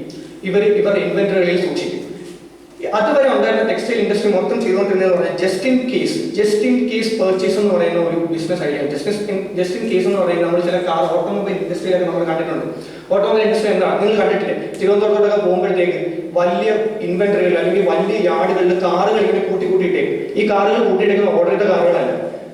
[SPEAKER 5] ഇവരുടെ ഇൻവെന്ററികളിൽ സൂക്ഷിക്കും. അതുവരെ ഉണ്ടായിരുന്ന ടെക്സ്റ്റൈൽ ഇൻഡസ്ട്രി മൊത്തം ചെയ്തുകൊണ്ടിരുന്നത് പറഞ്ഞാൽ ജസ്റ്റ് ഇൻ കേസ് പർച്ചേസ് എന്ന് പറയുന്ന ഒരു business idea. Just in case എന്ന് പറയുന്നത് നമ്മൾ ചില ഓട്ടോമൊബൈൽ ഇൻഡസ്ട്രിയിലൊക്കെ നമ്മൾ കണ്ടിട്ടുണ്ട്. ഓട്ടോമൊബൈൽ ഇൻഡസ്ട്രി എന്താണ് നിങ്ങൾ കണ്ടിട്ടില്ലേ? തിരുവനന്തപുരത്തോട്ടൊക്കെ പോകുമ്പോഴത്തേക്ക് വലിയ ഇൻവെന്ററികൾ അല്ലെങ്കിൽ വലിയ യാർഡുകളിൽ കാറുകൾ ഇങ്ങനെ കൂട്ടിയിട്ടേക്കും. ഈ കാറുകൾ കൂട്ടിയിട്ടേക്കുന്ന ഓർഡർ ചെയ്ത കാറുകളല്ല.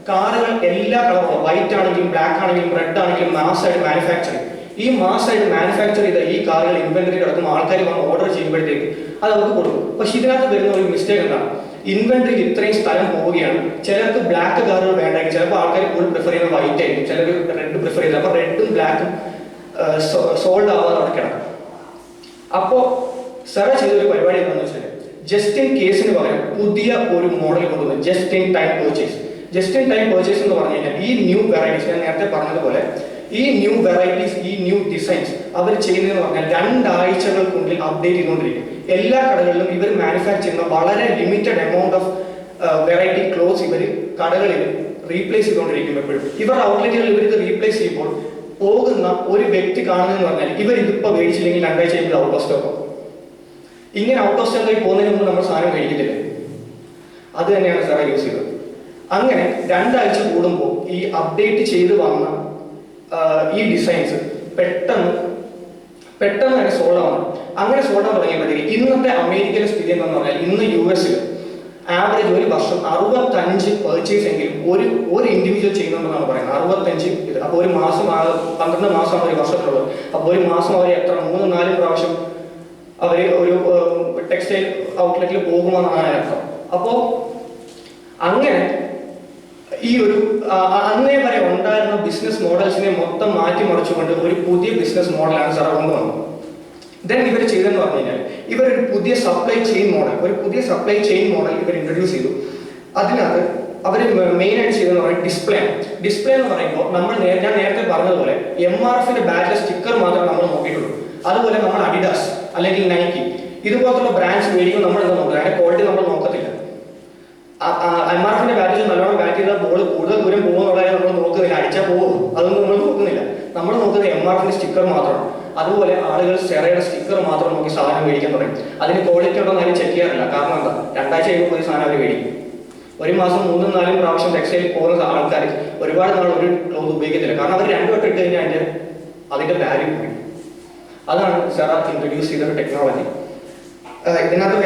[SPEAKER 5] കാറുകൾ എല്ലാ കളറും വൈറ്റ് ആണെങ്കിലും ബ്ലാക്ക് ആണെങ്കിലും റെഡ് ആണെങ്കിലും മാസ്സായിട്ട് മാനുഫാക്ചറിങ്. ഈ മാസ്സായിട്ട് മാനുഫാക്ചർ ചെയ്ത ഈ കാറുകൾ ഇൻവെന്ററി കിടക്കും. ആൾക്കാർ വന്ന് ഓർഡർ ചെയ്യുമ്പോഴത്തേക്ക് അത് അവർക്ക് കൊടുക്കും. പക്ഷെ ഇതിനകത്ത് വരുന്ന ഒരു മിസ്റ്റേക്ക് എന്താണ്? ഇൻവെന്ററിയിൽ ഇത്രയും സ്ഥലം പോവുകയാണ്. ചിലർക്ക് ബ്ലാക്ക് കാറുകൾ വേണ്ടെങ്കിൽ ചിലപ്പോൾ ആൾക്കാർ കൂടുതൽ പ്രിഫർ ചെയ്യുന്നത് വൈറ്റ് ആയിരിക്കും, ചിലർ റെഡ് പ്രിഫർ ചെയ്തത്. അപ്പോൾ റെഡും ബ്ലാക്കും സോൾഡ് ആവാതെ നടക്കണം. അപ്പോൾ സറ ചെയ്തൊരു പരിപാടി എന്താണെന്ന് വെച്ചാൽ ജസ്റ്റ് ഇൻ കേസിന് പകരം പുതിയ ഒരു മോഡൽ കൊണ്ടുവന്നു. ജസ്റ്റ് ഇൻ ടൈം പർച്ചേസ് എന്ന് പറഞ്ഞു കഴിഞ്ഞാൽ ഈ ന്യൂ വെറൈറ്റീസ് ഞാൻ നേരത്തെ പറഞ്ഞതുപോലെ ഈ ന്യൂ വെറൈറ്റീസ് ഈ ന്യൂ ഡിസൈൻസ് അവർ ചെയ്യുന്നതെന്ന് പറഞ്ഞാൽ 2 ആഴ്ചകൾക്കുള്ളിൽ അപ്ഡേറ്റ് ചെയ്തുകൊണ്ടിരിക്കും. എല്ലാ കടകളിലും ഇവർ മാനുഫാക്ചർ ചെയ്യുന്ന വളരെ limited amount of variety clothes ഇവർ കടകളിൽ റീപ്ലേസ് ചെയ്തുകൊണ്ടിരിക്കും. എപ്പോഴും ഇവരുടെ ഔട്ട്ലെറ്റുകളിൽ ഇവരിത് റീപ്ലേസ് ചെയ്യുമ്പോൾ പോകുന്ന ഒരു വ്യക്തി കാണുന്നതെന്ന് പറഞ്ഞാൽ ഇവർ ഇതിപ്പോൾ മേടിച്ചില്ലെങ്കിൽ 2 ആഴ്ച കഴിയുമ്പോൾ ഔട്ട് ഓഫ് സ്റ്റോക്ക് ആവും. ഇങ്ങനെ ഔട്ട് ഓഫ് സ്റ്റോക്കായി പോകുന്നതിന് മുമ്പ് നമ്മൾ സാധനം മേടിക്കത്തില്ല. അത് തന്നെയാണ് സാറേ യൂസ് ചെയ്തത്. അങ്ങനെ 2 ആഴ്ച കൂടുമ്പോൾ ഈ അപ്ഡേറ്റ് ചെയ്ത് വന്ന ഈ ഡിസൈൻസ് പെട്ടെന്ന് തന്നെ സോൾഡ് ആവണം. അങ്ങനെ സോൾഡ് ആവാൻ തുടങ്ങിയപ്പോഴത്തേക്ക് ഇന്നത്തെ അമേരിക്കയിലെ സ്ഥിതി എന്താണെന്ന് പറഞ്ഞാൽ ഇന്ന് US ആവറേജ് ഒരു വർഷം 65 പർച്ചേസ് എങ്കിലും ഒരു ഇൻഡിവിജ്വൽ ചെയ്യുന്നുണ്ടെന്നാണ് പറയുന്നത്. 65 ഇത്. അപ്പോൾ ഒരു മാസം 12 മാസമാണ് ഒരു വർഷത്തിലുള്ളത്. അപ്പോൾ ഒരു മാസം അവർ എത്ര 3-4 പ്രാവശ്യം അവർ ഒരു ടെക്സ്റ്റൈൽ ഔട്ട്ലെറ്റിൽ പോകുമെന്നാണ് അർത്ഥം. അപ്പോൾ അങ്ങനെ ഈ ഒരു അന്നേ വരെ ഉണ്ടായിരുന്ന ബിസിനസ് മോഡൽസിനെ മൊത്തം മാറ്റിമറിച്ചുകൊണ്ട് ഒരു പുതിയ ബിസിനസ് മോഡലാണ് സാർ കൊണ്ടുവന്നത്. ദെൻ ഇവർ ചെയ്തെന്ന് പറഞ്ഞു കഴിഞ്ഞാൽ ഇവരൊരു പുതിയ സപ്ലൈ ചെയിൻ മോഡൽ ഇവർ ഇൻട്രൊഡ്യൂസ് ചെയ്തു. അതിനകത്ത് അവർ മെയിനായിട്ട് ചെയ്തതെന്ന് പറയുന്നത് ഡിസ്പ്ലേ എന്ന് പറയുമ്പോൾ ഞാൻ നേരത്തെ പറഞ്ഞതുപോലെ MRFന്റെ ബാറ്റിലെ സ്റ്റിക്കർ മാത്രമേ നമ്മൾ നോക്കിയിട്ടുള്ളൂ. അതുപോലെ നമ്മൾ അഡിഡാസ് അല്ലെങ്കിൽ നൈക്കി ഇതുപോലത്തുള്ള ബ്രാൻഡ്സ് മേടിക്കുമ്പോൾ നമ്മൾ എന്താ നോക്കുക? അതിന്റെ ക്വാളിറ്റി നമ്മൾ നോക്കത്തില്ല. MRFന്റെ ബാറ്റിൽ നല്ലോണം ബാറ്റ് ചെയ്താൽ ബോൾ കൂടുതൽ ദൂരം പോകുന്നുള്ളത് നമ്മൾ നോക്കുന്നില്ല. അടിച്ചാൽ പോകും, അതൊന്നും നമ്മൾ നോക്കുന്നില്ല. നമ്മൾ നോക്കുന്നത് MRFന്റെ സ്റ്റിക്കർ മാത്രമാണ്. അതുപോലെ ആളുകൾ സെറയുടെ സ്റ്റിക്കർ മാത്രം നോക്കി സാധനം മേടിക്കാൻ തുടങ്ങി. അതിന് ക്വാളിറ്റി ഉണ്ടോ എന്ന് ചെക്ക് ചെയ്യാറില്ല. കാരണം എന്താ? 2 ആഴ്ച കഴിയുമ്പോൾ ഒരു സാധനം അവർ മേടിക്കും. ഒരു മാസം 3-4 പ്രാവശ്യം ടെക്സ്റ്റൈൽ പോകുന്ന ആൾക്കാർ ഒരുപാട് നാൾ ഒരു ക്ലോത്ത് ഉപയോഗിക്കത്തില്ല. കാരണം അവർ 2 വട്ടം ഇട്ട് കഴിഞ്ഞാൽ അതിന്റെ വാല്യൂ കൂടി. അതാണ് സെറ ഇൻട്രൊഡ്യൂസ് ചെയ്ത ടെക്നോളജി. ഇതിനകത്ത്